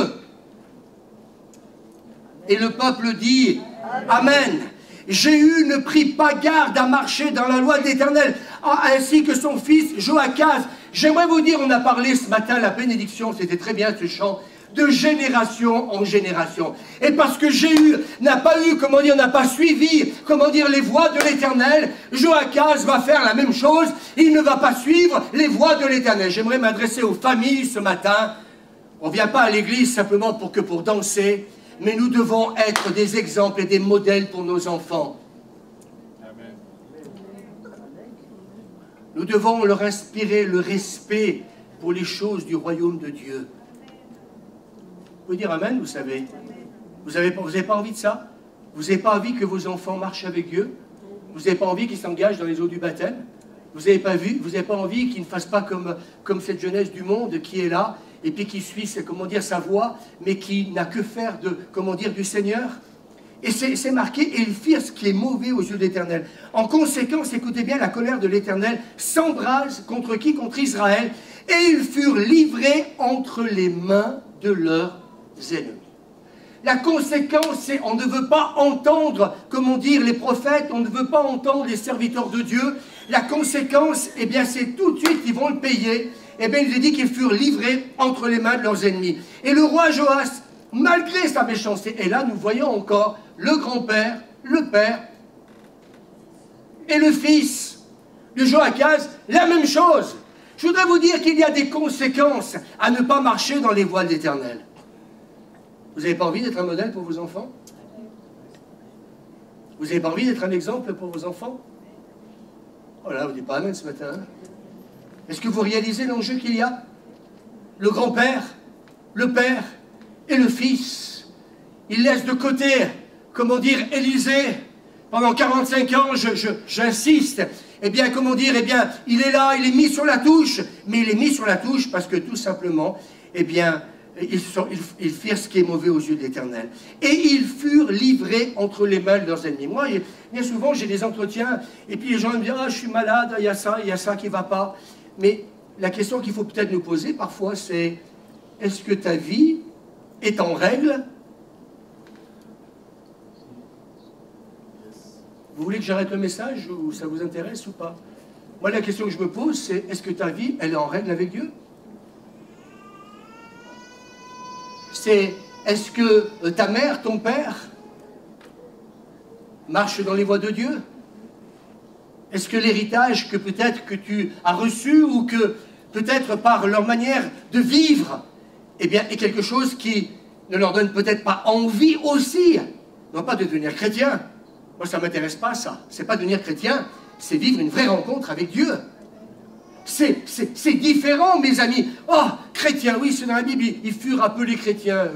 Et le peuple dit Amen. Jéhu ne prit pas garde à marcher dans la loi de l'Éternel, ainsi que son fils Joachaz. J'aimerais vous dire, on a parlé ce matin, la bénédiction, c'était très bien ce chant, de génération en génération. Et parce que Jéhu n'a pas eu, comment dire, n'a pas suivi, comment dire, les voies de l'Éternel, Joachaz va faire la même chose, il ne va pas suivre les voies de l'Éternel. J'aimerais m'adresser aux familles ce matin. On ne vient pas à l'église simplement pour danser, mais nous devons être des exemples et des modèles pour nos enfants. Amen. Nous devons leur inspirer le respect pour les choses du royaume de Dieu. Vous pouvez dire Amen, vous savez. Vous n'avez pas envie de ça? Vous n'avez pas envie que vos enfants marchent avec Dieu? Vous n'avez pas envie qu'ils s'engagent dans les eaux du baptême? Vous n'avez pas envie qu'ils ne fassent pas comme cette jeunesse du monde qui est là et puis qui suit, comment dire, sa voie, mais qui n'a que faire de, comment dire, du Seigneur? Et c'est marqué, et ils firent ce qui est mauvais aux yeux de l'Éternel. En conséquence, écoutez bien, la colère de l'Éternel s'embrase contre qui? Contre Israël. Et ils furent livrés entre les mains de leurs ennemis. La conséquence, c'est on ne veut pas entendre, comment dire, les prophètes, on ne veut pas entendre les serviteurs de Dieu. La conséquence, eh bien, c'est tout de suite, ils vont le payer. Eh bien, il est dit qu'ils furent livrés entre les mains de leurs ennemis. Et le roi Joas, malgré sa méchanceté, et là, nous voyons encore le grand-père, le père et le fils de Joachaz, la même chose. Je voudrais vous dire qu'il y a des conséquences à ne pas marcher dans les voies de l'Éternel. Vous n'avez pas envie d'être un modèle pour vos enfants? Vous n'avez pas envie d'être un exemple pour vos enfants? Oh là, vous ne dites pas Amen ce matin. Hein? Est-ce que vous réalisez l'enjeu qu'il y a? Le grand-père, le père et le fils. Ils laissent de côté, comment dire, Élisée. Pendant 45 ans, j'insiste. Eh bien, comment dire, eh bien, il est là, il est mis sur la touche. Mais il est mis sur la touche parce que tout simplement, eh bien, ils firent ce qui est mauvais aux yeux de l'Éternel. Et ils furent livrés entre les mains de leurs ennemis. Moi, bien souvent, j'ai des entretiens, et puis les gens me disent « Ah, je suis malade, il y a ça qui ne va pas. » Mais la question qu'il faut peut-être nous poser parfois, c'est « Est-ce que ta vie est en règle ?» Vous voulez que j'arrête le message, ou ça vous intéresse ou pas? Moi, la question que je me pose, c'est « Est-ce que ta vie, elle est en règle avec Dieu ?» C'est, est-ce que ta mère, ton père, marche dans les voies de Dieu? Est-ce que l'héritage que peut-être que tu as reçu ou que peut-être par leur manière de vivre, eh bien, est quelque chose qui ne leur donne peut-être pas envie aussi, non pas de devenir chrétien. Moi, ça ne m'intéresse pas, ça. C'est pas devenir chrétien, c'est vivre une vraie rencontre avec Dieu. C'est différent, mes amis. Oh, chrétien, oui, c'est dans la Bible, ils furent appelés chrétiens.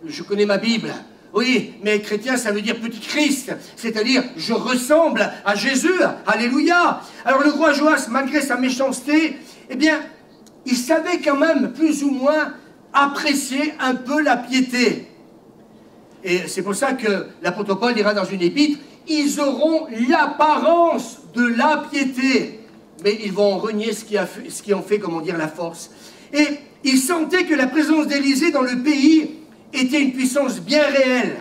Je connais ma Bible. Oui, mais chrétien, ça veut dire petit Christ. C'est-à-dire, je ressemble à Jésus. Alléluia. Alors le roi Joas, malgré sa méchanceté, eh bien, il savait quand même, plus ou moins, apprécier un peu la piété. Et c'est pour ça que l'apôtre Paul dira dans une épître, ils auront l'apparence de la piété, mais ils vont renier ce qui en fait, comment dire, la force. Et il sentait que la présence d'Élisée dans le pays était une puissance bien réelle.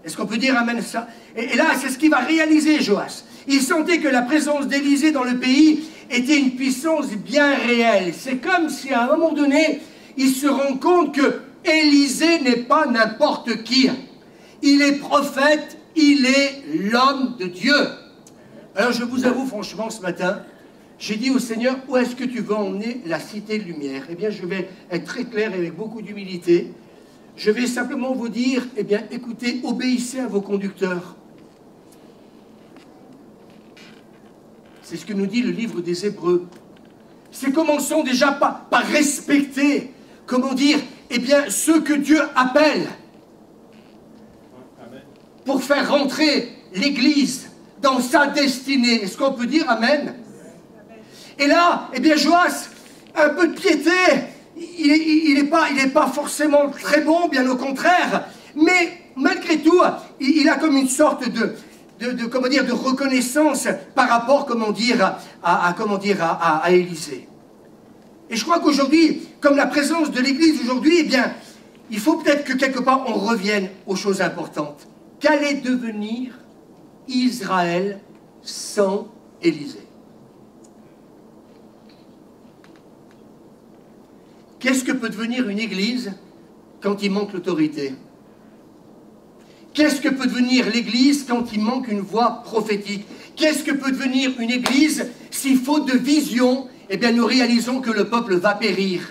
Est-ce qu'on peut dire amen ça? Et là, c'est ce qu'il va réaliser, Joas. Il sentait que la présence d'Élisée dans le pays était une puissance bien réelle. C'est comme si à un moment donné, il se rend compte que Élisée n'est pas n'importe qui. Il est prophète, il est l'homme de Dieu. Alors je vous avoue franchement ce matin, j'ai dit au Seigneur, où est-ce que tu veux emmener la cité de lumière? Eh bien je vais être très clair et avec beaucoup d'humilité. Je vais simplement vous dire, eh bien écoutez, obéissez à vos conducteurs. C'est ce que nous dit le livre des Hébreux. C'est commençons déjà par respecter, comment dire, eh bien ceux que Dieu appelle pour faire rentrer l'Église dans sa destinée. Est-ce qu'on peut dire Amen? Et là, eh bien, Joas, un peu de piété, il n'est pas forcément très bon, bien au contraire, mais malgré tout, il a comme une sorte comment dire, de reconnaissance par rapport, à Élisée. Et je crois qu'aujourd'hui, comme la présence de l'Église aujourd'hui, eh bien, il faut peut-être que quelque part on revienne aux choses importantes. Qu'allait devenir Israël sans Élisée? Qu'est-ce que peut devenir une église quand il manque l'autorité? Qu'est-ce que peut devenir l'église quand il manque une voix prophétique? Qu'est-ce que peut devenir une église si, faute de vision, eh bien, nous réalisons que le peuple va périr?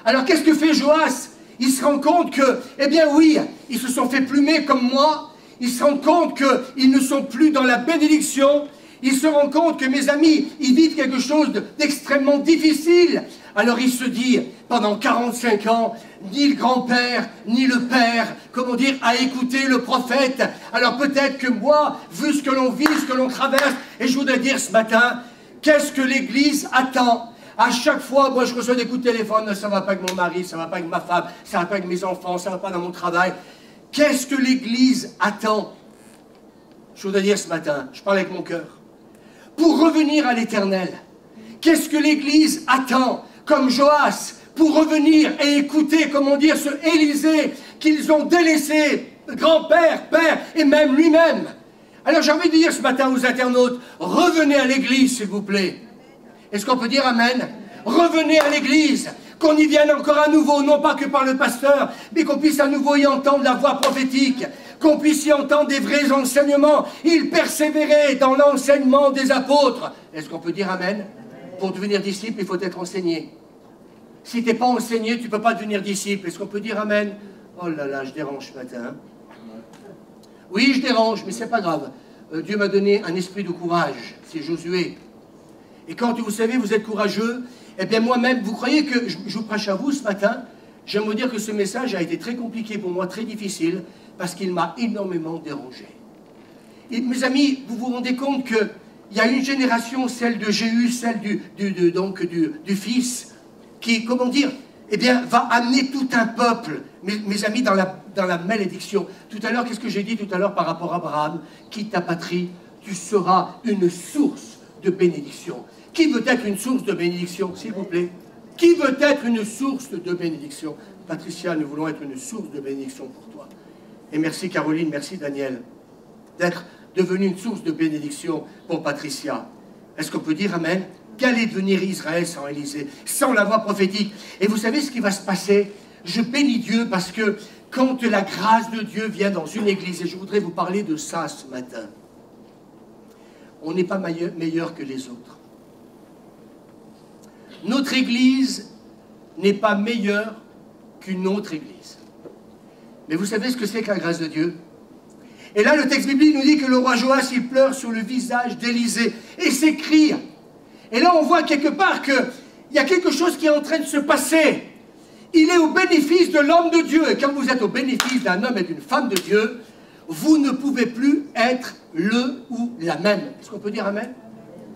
Alors qu'est-ce que fait Joas? Il se rend compte que, eh bien oui, ils se sont fait plumer comme moi, ils se rendent compte qu'ils ne sont plus dans la bénédiction, ils se rendent compte que, mes amis, ils vivent quelque chose d'extrêmement difficile. Alors il se dit, pendant 45 ans, ni le grand-père, ni le père, comment dire, a écouté le prophète. Alors peut-être que moi, vu ce que l'on vit, ce que l'on traverse, et je voudrais dire ce matin, qu'est-ce que l'Église attend? À chaque fois, moi je reçois des coups de téléphone, ça ne va pas avec mon mari, ça ne va pas avec ma femme, ça ne va pas avec mes enfants, ça ne va pas dans mon travail. Qu'est-ce que l'Église attend? Je voudrais dire ce matin, je parle avec mon cœur, pour revenir à l'Éternel. Qu'est-ce que l'Église attend? Comme Joas, pour revenir et écouter, comment dire, ce Élisée qu'ils ont délaissé, grand-père, père, et même lui-même. Alors j'ai envie de dire ce matin aux internautes, revenez à l'Église, s'il vous plaît. Est-ce qu'on peut dire Amen? Revenez à l'Église, qu'on y vienne encore à nouveau, non pas que par le pasteur, mais qu'on puisse à nouveau y entendre la voix prophétique, qu'on puisse y entendre des vrais enseignements. Il persévérait dans l'enseignement des apôtres. Est-ce qu'on peut dire Amen? Pour devenir disciple, il faut être enseigné. Si tu n'es pas enseigné, tu ne peux pas devenir disciple. Est-ce qu'on peut dire Amen? Oh là là, je dérange ce matin. Oui, je dérange, mais ce n'est pas grave. Dieu m'a donné un esprit de courage. C'est Josué. Et quand, vous savez, vous êtes courageux, eh bien moi-même, vous croyez que je vous prêche à vous ce matin? J'aime vous dire que ce message a été très compliqué pour moi, très difficile, parce qu'il m'a énormément dérangé. Et mes amis, vous vous rendez compte que il y a une génération, celle de Jéhu, celle du fils, qui, comment dire, eh bien, va amener tout un peuple, mes amis, dans la malédiction. Tout à l'heure, qu'est-ce que j'ai dit tout à l'heure par rapport à Abraham? Quitte ta patrie, tu seras une source de bénédiction. Qui veut être une source de bénédiction, s'il vous plaît? Qui veut être une source de bénédiction? Patricia, nous voulons être une source de bénédiction pour toi. Et merci Caroline, merci Daniel, d'être devenu une source de bénédiction pour Patricia. Est-ce qu'on peut dire Amen? Qu'allait devenir Israël sans Élisée, sans la voix prophétique? Et vous savez ce qui va se passer? Je bénis Dieu parce que quand la grâce de Dieu vient dans une église, et je voudrais vous parler de ça ce matin, on n'est pas meilleur que les autres. Notre église n'est pas meilleure qu'une autre église. Mais vous savez ce que c'est que la grâce de Dieu? Et là, le texte biblique nous dit que le roi Joas, il pleure sur le visage d'Élisée et s'écrie. Et là, on voit quelque part qu'il y a quelque chose qui est en train de se passer. Il est au bénéfice de l'homme de Dieu. Et quand vous êtes au bénéfice d'un homme et d'une femme de Dieu, vous ne pouvez plus être le ou la même. Est-ce qu'on peut dire Amen?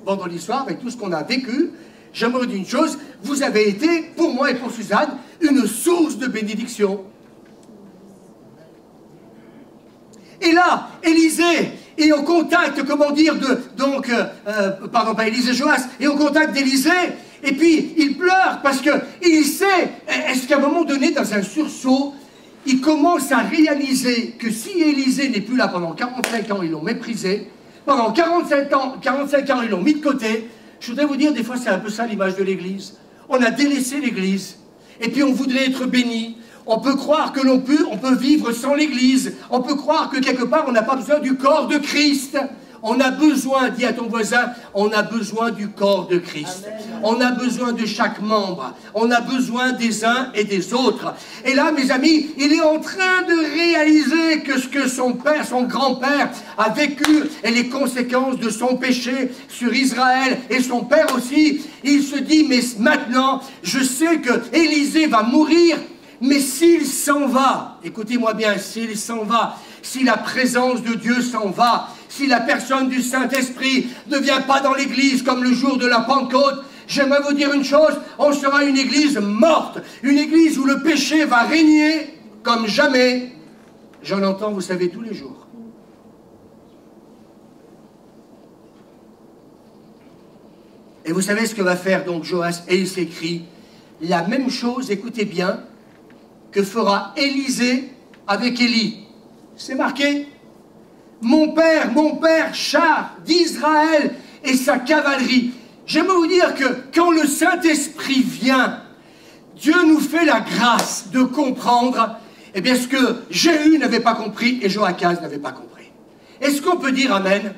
Vendredi soir, avec tout ce qu'on a vécu, j'aimerais dire une chose, vous avez été, pour moi et pour Suzanne, une source de bénédiction. Et là, Élisée est au contact, comment dire, pas Élisée, Joas, est au contact d'Élisée, et puis il pleure parce qu'il sait, est-ce qu'à un moment donné, dans un sursaut, il commence à réaliser que si Élisée n'est plus là pendant 45 ans, ils l'ont méprisé, pendant 45 ans, ils l'ont mis de côté. Je voudrais vous dire, des fois, c'est un peu ça l'image de l'Église. On a délaissé l'Église, et puis on voudrait être béni. On peut croire que on peut vivre sans l'Église. On peut croire que quelque part, on n'a pas besoin du corps de Christ. On a besoin, dis à ton voisin, on a besoin du corps de Christ. On a besoin de chaque membre. On a besoin des uns et des autres. Et là, mes amis, il est en train de réaliser que ce que son père, son grand-père a vécu et les conséquences de son péché sur Israël et son père aussi. Il se dit, mais maintenant, je sais que Élisée va mourir. Mais s'il s'en va, écoutez-moi bien, s'il s'en va, si la présence de Dieu s'en va, si la personne du Saint-Esprit ne vient pas dans l'église comme le jour de la Pentecôte, j'aimerais vous dire une chose, on sera une église morte, une église où le péché va régner comme jamais. J'en entends, vous savez, tous les jours. Et vous savez ce que va faire donc Joas? Et il s'écrit la même chose, écoutez bien, que fera Élisée avec Élie. C'est marqué. Mon père, char d'Israël et sa cavalerie. J'aimerais vous dire que quand le Saint-Esprit vient, Dieu nous fait la grâce de comprendre eh bien, ce que Jéhu n'avait pas compris et Joachaz n'avait pas compris. Est-ce qu'on peut dire Amen?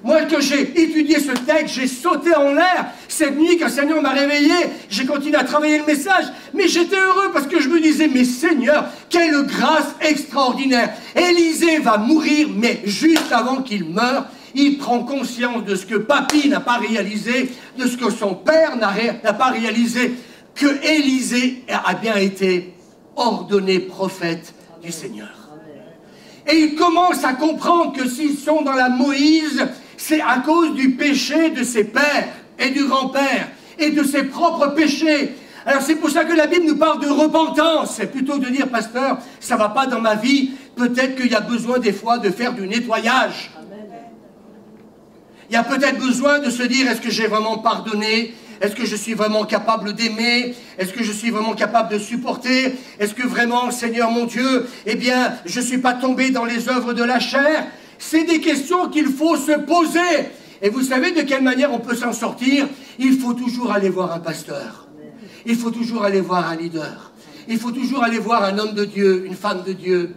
Moi, quand j'ai étudié ce texte, j'ai sauté en l'air. Cette nuit, quand le Seigneur m'a réveillé, j'ai continué à travailler le message. Mais j'étais heureux parce que je me disais, mais Seigneur, quelle grâce extraordinaire. Élisée va mourir, mais juste avant qu'il meure, il prend conscience de ce que Papy n'a pas réalisé, de ce que son père n'a pas réalisé, que Élisée a bien été ordonné prophète du Seigneur. Et il commence à comprendre que s'ils sont dans la Moïse, c'est à cause du péché de ses pères et du grand-père et de ses propres péchés. Alors c'est pour ça que la Bible nous parle de repentance. C'est plutôt de dire, pasteur, ça ne va pas dans ma vie, peut-être qu'il y a besoin des fois de faire du nettoyage. Il y a peut-être besoin de se dire, est-ce que j'ai vraiment pardonné? Est-ce que je suis vraiment capable d'aimer? Est-ce que je suis vraiment capable de supporter? Est-ce que vraiment, Seigneur mon Dieu, eh bien, je ne suis pas tombé dans les œuvres de la chair? C'est des questions qu'il faut se poser. Et vous savez de quelle manière on peut s'en sortir? Il faut toujours aller voir un pasteur. Il faut toujours aller voir un leader. Il faut toujours aller voir un homme de Dieu, une femme de Dieu.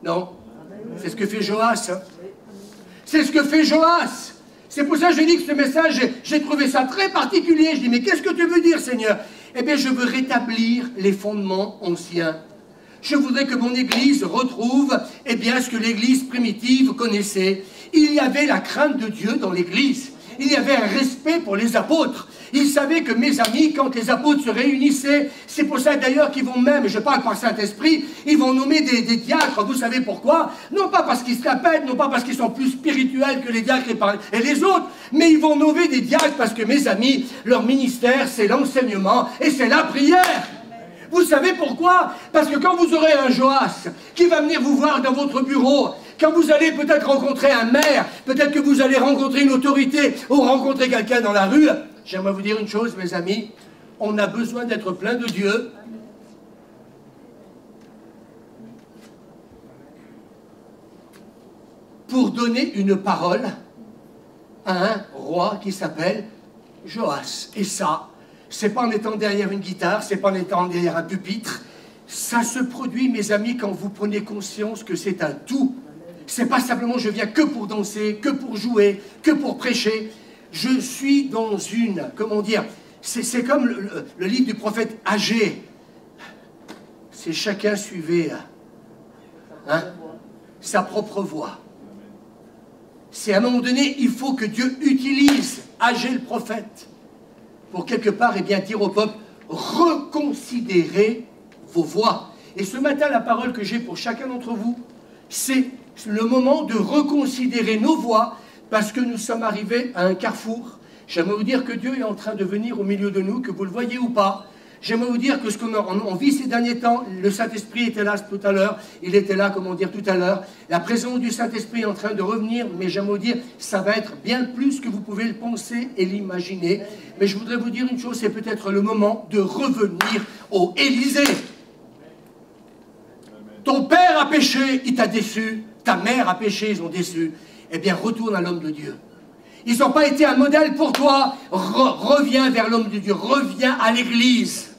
Non? C'est ce que fait Joas. Hein? C'est ce que fait Joas. C'est pour ça que je dis que ce message, j'ai trouvé ça très particulier. Je dis, mais qu'est-ce que tu veux dire, Seigneur? Eh bien, je veux rétablir les fondements anciens. Je voudrais que mon Église retrouve, eh bien, ce que l'Église primitive connaissait. Il y avait la crainte de Dieu dans l'Église. Il y avait un respect pour les apôtres. Ils savaient que, mes amis, quand les apôtres se réunissaient, c'est pour ça d'ailleurs qu'ils vont même, je parle par Saint-Esprit, ils vont nommer des diacres. Vous savez pourquoi? Non pas parce qu'ils se la pètent, non pas parce qu'ils sont plus spirituels que les diacres et les autres, mais ils vont nommer des diacres parce que, mes amis, leur ministère, c'est l'enseignement et c'est la prière. Vous savez pourquoi? Parce que quand vous aurez un Joas qui va venir vous voir dans votre bureau, quand vous allez peut-être rencontrer un maire, peut-être que vous allez rencontrer une autorité ou rencontrer quelqu'un dans la rue, j'aimerais vous dire une chose, mes amis, on a besoin d'être plein de Dieu. Pour donner une parole à un roi qui s'appelle Joas. Et ça, c'est pas en étant derrière une guitare, c'est pas en étant derrière un pupitre. Ça se produit, mes amis, quand vous prenez conscience que c'est un tout. C'est pas simplement je viens que pour danser, que pour jouer, que pour prêcher. Je suis dans une, comment dire, c'est comme le livre du prophète Agé. C'est chacun suivait sa propre voie. C'est à un moment donné, il faut que Dieu utilise Agé le prophète pour quelque part, eh bien, dire au peuple, reconsidérez vos voies. Et ce matin, la parole que j'ai pour chacun d'entre vous, c'est le moment de reconsidérer nos voies, parce que nous sommes arrivés à un carrefour. J'aimerais vous dire que Dieu est en train de venir au milieu de nous, que vous le voyez ou pas. J'aimerais vous dire que ce qu'on vit ces derniers temps, le Saint-Esprit était là tout à l'heure, il était là, comment dire, tout à l'heure. La présence du Saint-Esprit est en train de revenir, mais j'aimerais vous dire, ça va être bien plus que vous pouvez le penser et l'imaginer. Mais je voudrais vous dire une chose, c'est peut-être le moment de revenir au Élysée. Ton père a péché, il t'a déçu. Ta mère a péché, ils ont déçu. Eh bien, retourne à l'homme de Dieu. Ils n'ont pas été un modèle pour toi. Reviens vers l'homme de Dieu. Reviens à l'Église.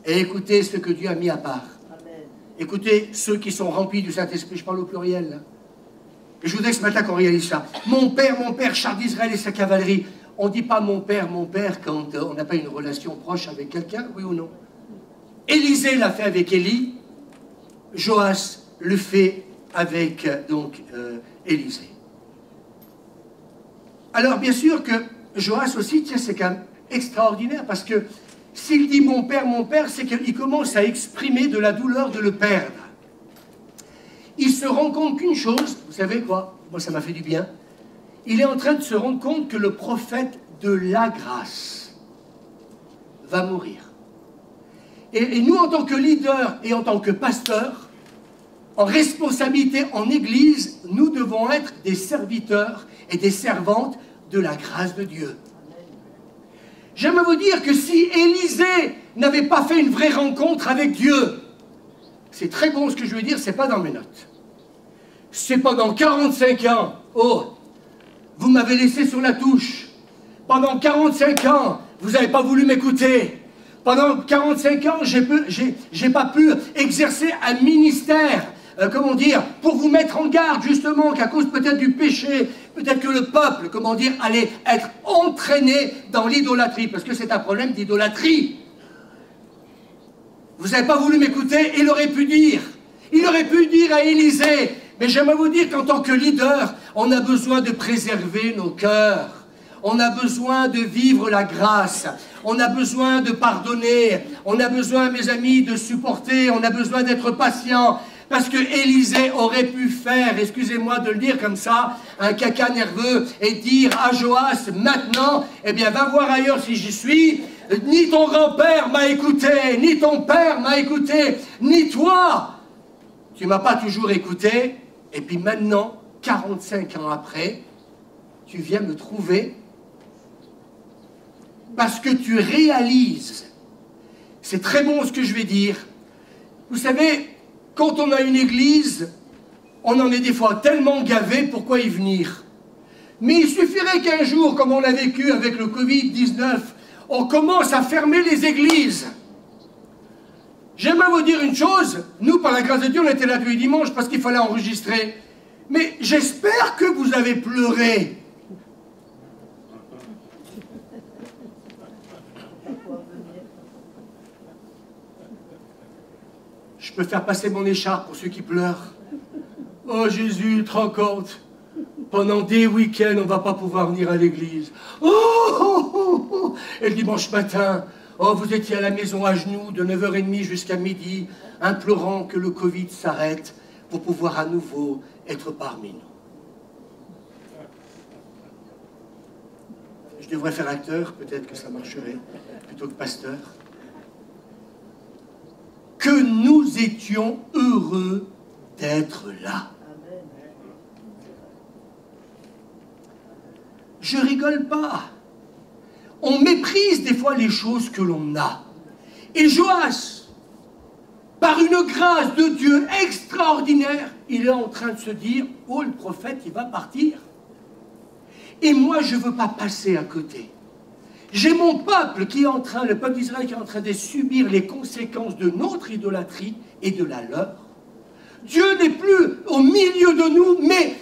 Et écoutez ce que Dieu a mis à part. Amen. Écoutez ceux qui sont remplis du Saint-Esprit. Je parle au pluriel, là. Et je voudrais ce matin qu'on réalise ça. Mon père, char d'Israël et sa cavalerie. On ne dit pas mon père, quand on n'a pas une relation proche avec quelqu'un, oui ou non? Élisée l'a fait avec Élie. Joas le fait avec Élisée. Alors bien sûr que Joas aussi, tiens, c'est quand même extraordinaire parce que s'il dit mon père, c'est qu'il commence à exprimer de la douleur de le perdre. il se rend compte qu'une chose, vous savez quoi? Moi, ça m'a fait du bien. Il est en train de se rendre compte que le prophète de la grâce va mourir. Et nous, en tant que leaders et en tant que pasteurs, en responsabilité en Église, nous devons être des serviteurs et des servantes de la grâce de Dieu. J'aimerais vous dire que si Élisée n'avait pas fait une vraie rencontre avec Dieu, c'est très bon ce que je veux dire, c'est pas dans mes notes. C'est pendant 45 ans, oh, vous m'avez laissé sur la touche. Pendant 45 ans, vous n'avez pas voulu m'écouter. Pendant 45 ans, j'ai pas pu exercer un ministère, comment dire, pour vous mettre en garde, justement, qu'à cause peut-être du péché, peut-être que le peuple, comment dire, allait être entraîné dans l'idolâtrie, parce que c'est un problème d'idolâtrie. Vous n'avez pas voulu m'écouter, il aurait pu dire à Élisée, mais j'aimerais vous dire qu'en tant que leader, on a besoin de préserver nos cœurs. On a besoin de vivre la grâce. On a besoin de pardonner. On a besoin, mes amis, de supporter. On a besoin d'être patient. Parce que Élisée aurait pu faire, excusez-moi de le dire comme ça, un caca nerveux et dire à Joas, maintenant, eh bien, va voir ailleurs si j'y suis. Ni ton grand-père m'a écouté, ni ton père m'a écouté, ni toi. Tu m'as pas toujours écouté. Et puis maintenant, 45 ans après, tu viens me trouver parce que tu réalises, c'est très bon ce que je vais dire, vous savez, quand on a une église, on en est des fois tellement gavé, pourquoi y venir? Mais il suffirait qu'un jour, comme on l'a vécu avec le Covid-19, on commence à fermer les églises. J'aimerais vous dire une chose, nous, par la grâce de Dieu, on était là tous les dimanches parce qu'il fallait enregistrer. Mais j'espère que vous avez pleuré. Je peux faire passer mon écharpe pour ceux qui pleurent. Oh Jésus, tu te rends compte? Pendant des week-ends, on ne va pas pouvoir venir à l'église. Oh. Et le dimanche matin, oh, vous étiez à la maison à genoux de 9h30 jusqu'à midi, implorant que le Covid s'arrête pour pouvoir à nouveau être parmi nous. Je devrais faire acteur, peut-être que ça marcherait, plutôt que pasteur. Que nous étions heureux d'être là. Je rigole pas. On méprise des fois les choses que l'on a. Et Joas, par une grâce de Dieu extraordinaire, il est en train de se dire, oh, le prophète, il va partir. Et moi, je ne veux pas passer à côté. J'ai mon peuple qui est en train, le peuple d'Israël qui est en train de subir les conséquences de notre idolâtrie et de la leur. Dieu n'est plus au milieu de nous, mais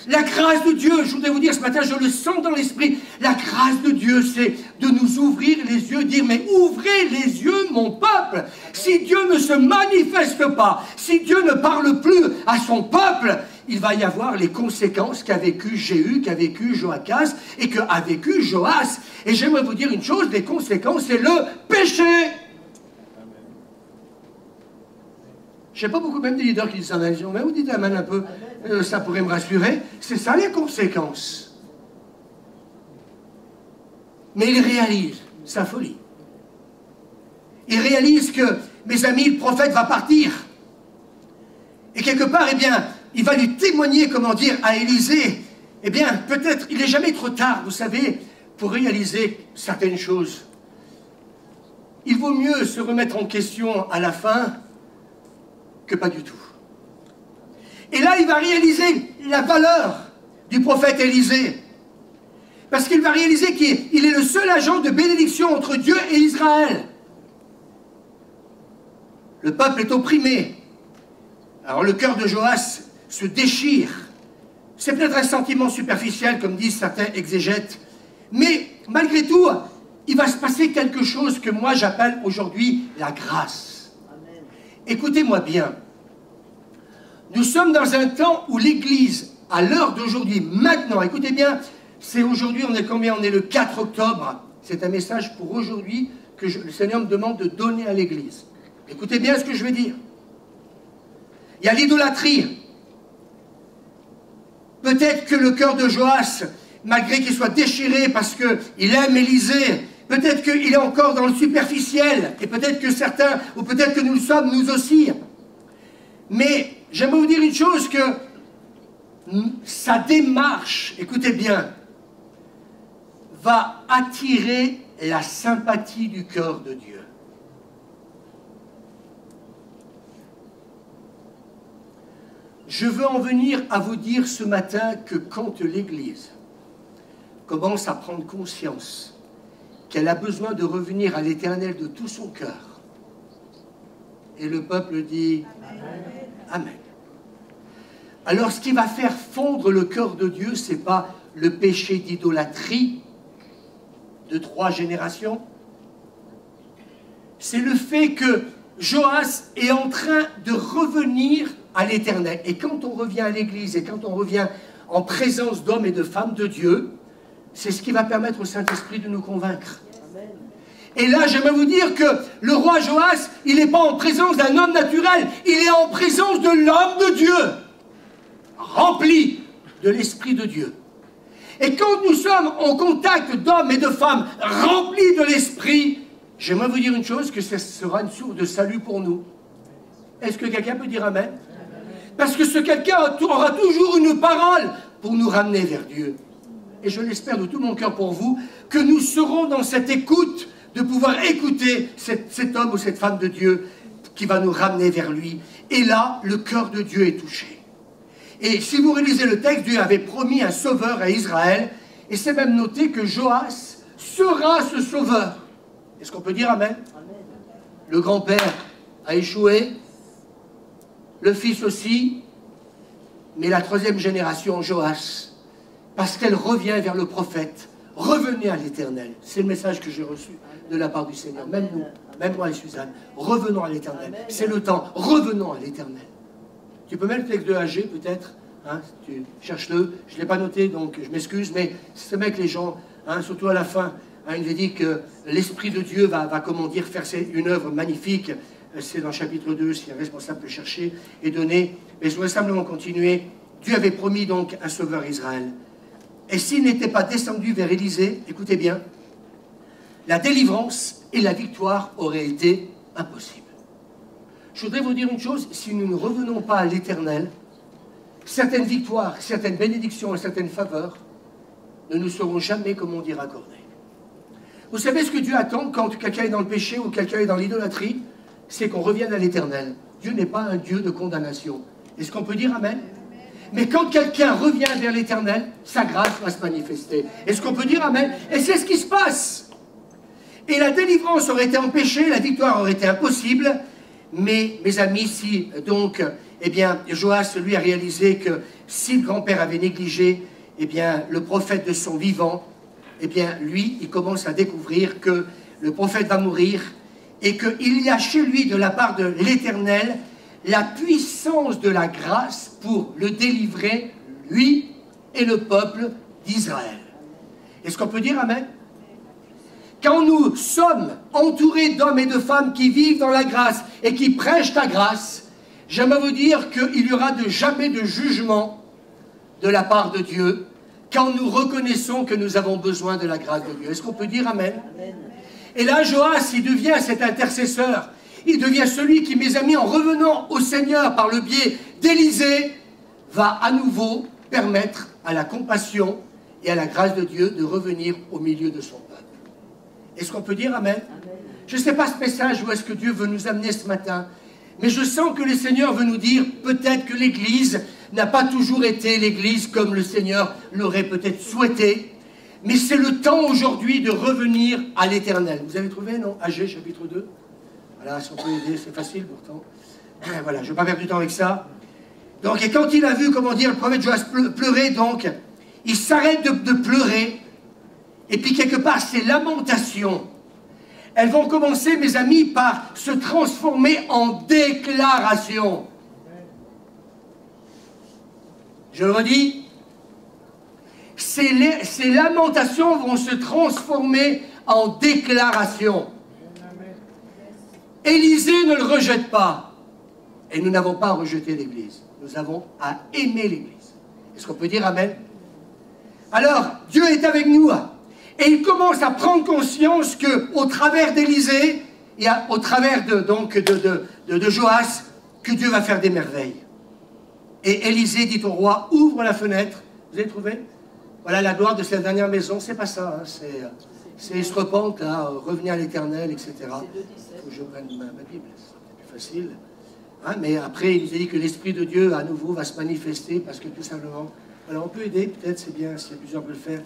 la grâce de Dieu, je voudrais vous dire ce matin, je le sens dans l'esprit, la grâce de Dieu, c'est de nous ouvrir les yeux, dire, mais ouvrez les yeux, mon peuple. Si Dieu ne se manifeste pas, si Dieu ne parle plus à son peuple, il va y avoir les conséquences qu'a vécu Jéhu, qu'a vécu Joachaz et qu'a vécu Joas. Et j'aimerais vous dire une chose, les conséquences, c'est le péché. Je ne sais pas beaucoup même des leaders qui disent amen. Mais vous dites amen un peu, ça pourrait me rassurer. C'est ça les conséquences. Mais il réalise sa folie. Il réalise que, mes amis, le prophète va partir. Et quelque part, eh bien, il va lui témoigner, comment dire, à Élisée. Eh bien, peut-être, il n'est jamais trop tard, vous savez, pour réaliser certaines choses. Il vaut mieux se remettre en question à la fin que pas du tout. Et là, il va réaliser la valeur du prophète Élisée. Parce qu'il va réaliser qu'il est le seul agent de bénédiction entre Dieu et Israël. Le peuple est opprimé. Alors le cœur de Joas se déchire. C'est peut-être un sentiment superficiel, comme disent certains exégètes. Mais malgré tout, il va se passer quelque chose que moi j'appelle aujourd'hui la grâce. Amen. Écoutez-moi bien. Nous sommes dans un temps où l'Église, à l'heure d'aujourd'hui, maintenant, écoutez bien, c'est aujourd'hui, on est combien? On est le 4 octobre. C'est un message pour aujourd'hui que le Seigneur me demande de donner à l'Église. Écoutez bien ce que je vais dire. Il y a l'idolâtrie. Peut-être que le cœur de Joas, malgré qu'il soit déchiré parce qu'il aime Élisée, peut-être qu'il est encore dans le superficiel, et peut-être que certains, ou peut-être que nous le sommes, nous aussi. Mais j'aimerais vous dire une chose, que sa démarche, écoutez bien, va attirer la sympathie du cœur de Dieu. Je veux en venir à vous dire ce matin que quand l'Église commence à prendre conscience qu'elle a besoin de revenir à l'Éternel de tout son cœur, et le peuple dit Amen. Amen. Alors ce qui va faire fondre le cœur de Dieu, ce n'est pas le péché d'idolâtrie de 3 générations, c'est le fait que Joas est en train de revenir à l'Éternel. Et quand on revient à l'Église, et quand on revient en présence d'hommes et de femmes de Dieu, c'est ce qui va permettre au Saint-Esprit de nous convaincre. Et là, j'aimerais vous dire que le roi Joas, il n'est pas en présence d'un homme naturel, il est en présence de l'homme de Dieu, rempli de l'Esprit de Dieu. Et quand nous sommes en contact d'hommes et de femmes remplis de l'Esprit, j'aimerais vous dire une chose, que ce sera une source de salut pour nous. Est-ce que quelqu'un peut dire Amen? Parce que ce quelqu'un aura toujours une parole pour nous ramener vers Dieu. Et je l'espère de tout mon cœur pour vous, que nous serons dans cette écoute, de pouvoir écouter cet homme ou cette femme de Dieu qui va nous ramener vers lui. Et là, le cœur de Dieu est touché. Et si vous relisez le texte, Dieu avait promis un sauveur à Israël, et c'est même noté que Joas sera ce sauveur. Est-ce qu'on peut dire Amen? Le grand-père a échoué, le fils aussi, mais la 3e génération, Joas, parce qu'elle revient vers le prophète, revenez à l'Éternel. C'est le message que j'ai reçu de la part du Seigneur. Même nous, même moi et Suzanne, revenons à l'Éternel. C'est le temps, revenons à l'Éternel. Tu peux mettre le texte de AG peut-être, hein, tu cherches-le, je ne l'ai pas noté donc je m'excuse, mais c'est vrai que les gens, hein, surtout à la fin, hein, il nous dit que l'Esprit de Dieu va comment dire, faire une œuvre magnifique. C'est dans le chapitre 2, si un responsable peut chercher et donner. Mais je voudrais simplement continuer. Dieu avait promis donc un sauveur Israël. Et s'il n'était pas descendu vers Élisée, écoutez bien, la délivrance et la victoire auraient été impossibles. Je voudrais vous dire une chose, si nous ne revenons pas à l'Éternel, certaines victoires, certaines bénédictions et certaines faveurs ne nous seront jamais, comme on dit, accordées. Vous savez ce que Dieu attend quand quelqu'un est dans le péché ou quelqu'un est dans l'idolâtrie? C'est qu'on revienne à l'Éternel. Dieu n'est pas un Dieu de condamnation. Est-ce qu'on peut dire Amen? Mais quand quelqu'un revient vers l'Éternel, sa grâce va se manifester. Est-ce qu'on peut dire Amen? Et c'est ce qui se passe. Et la délivrance aurait été empêchée, la victoire aurait été impossible. Mais, mes amis, si donc, eh bien, Joas, lui, a réalisé que si le grand-père avait négligé, eh bien, le prophète de son vivant, eh bien, lui, il commence à découvrir que le prophète va mourir et qu'il y a chez lui, de la part de l'Éternel, la puissance de la grâce pour le délivrer, lui et le peuple d'Israël. Est-ce qu'on peut dire Amen? Quand nous sommes entourés d'hommes et de femmes qui vivent dans la grâce et qui prêchent la grâce, j'aimerais vous dire qu'il n'y aura jamais de jugement de la part de Dieu quand nous reconnaissons que nous avons besoin de la grâce de Dieu. Est-ce qu'on peut dire Amen? Amen. Et là, Joas, il devient cet intercesseur. Il devient celui qui, mes amis, en revenant au Seigneur par le biais d'Élisée, va à nouveau permettre à la compassion et à la grâce de Dieu de revenir au milieu de son peuple. Est-ce qu'on peut dire Amen? Amen. Je ne sais pas ce message où est-ce que Dieu veut nous amener ce matin, mais je sens que le Seigneur veut nous dire peut-être que l'Église n'a pas toujours été l'Église comme le Seigneur l'aurait peut-être souhaité, mais c'est le temps aujourd'hui de revenir à l'Éternel. Vous avez trouvé, non? AG, chapitre 2. Voilà, si on peut aider, c'est facile pourtant. Voilà, je ne vais pas perdre du temps avec ça. Donc, et quand il a vu, comment dire, le prophète Joas pleurer, donc, il s'arrête de pleurer. Et puis, quelque part, ces lamentations, elles vont commencer, mes amis, par se transformer en déclaration. Je le redis, ces lamentations vont se transformer en déclaration. Élisée ne le rejette pas. Et nous n'avons pas à rejeter l'Église. Nous avons à aimer l'Église. Est-ce qu'on peut dire Amen? Alors, Dieu est avec nous. Et il commence à prendre conscience qu'au travers d'Élisée, et au travers de Joas, que Dieu va faire des merveilles. Et Élisée dit au roi, ouvre la fenêtre. Vous avez trouvé? Voilà la gloire de cette dernière maison. C'est pas ça, hein, c'est se repente, là, revenir à l'Éternel, etc. Il faut que je prenne ma Bible, c'est plus facile. Hein, mais après, il nous a dit que l'Esprit de Dieu, à nouveau, va se manifester, parce que tout simplement, voilà, on peut aider, peut-être, c'est bien, si plusieurs peuvent le faire.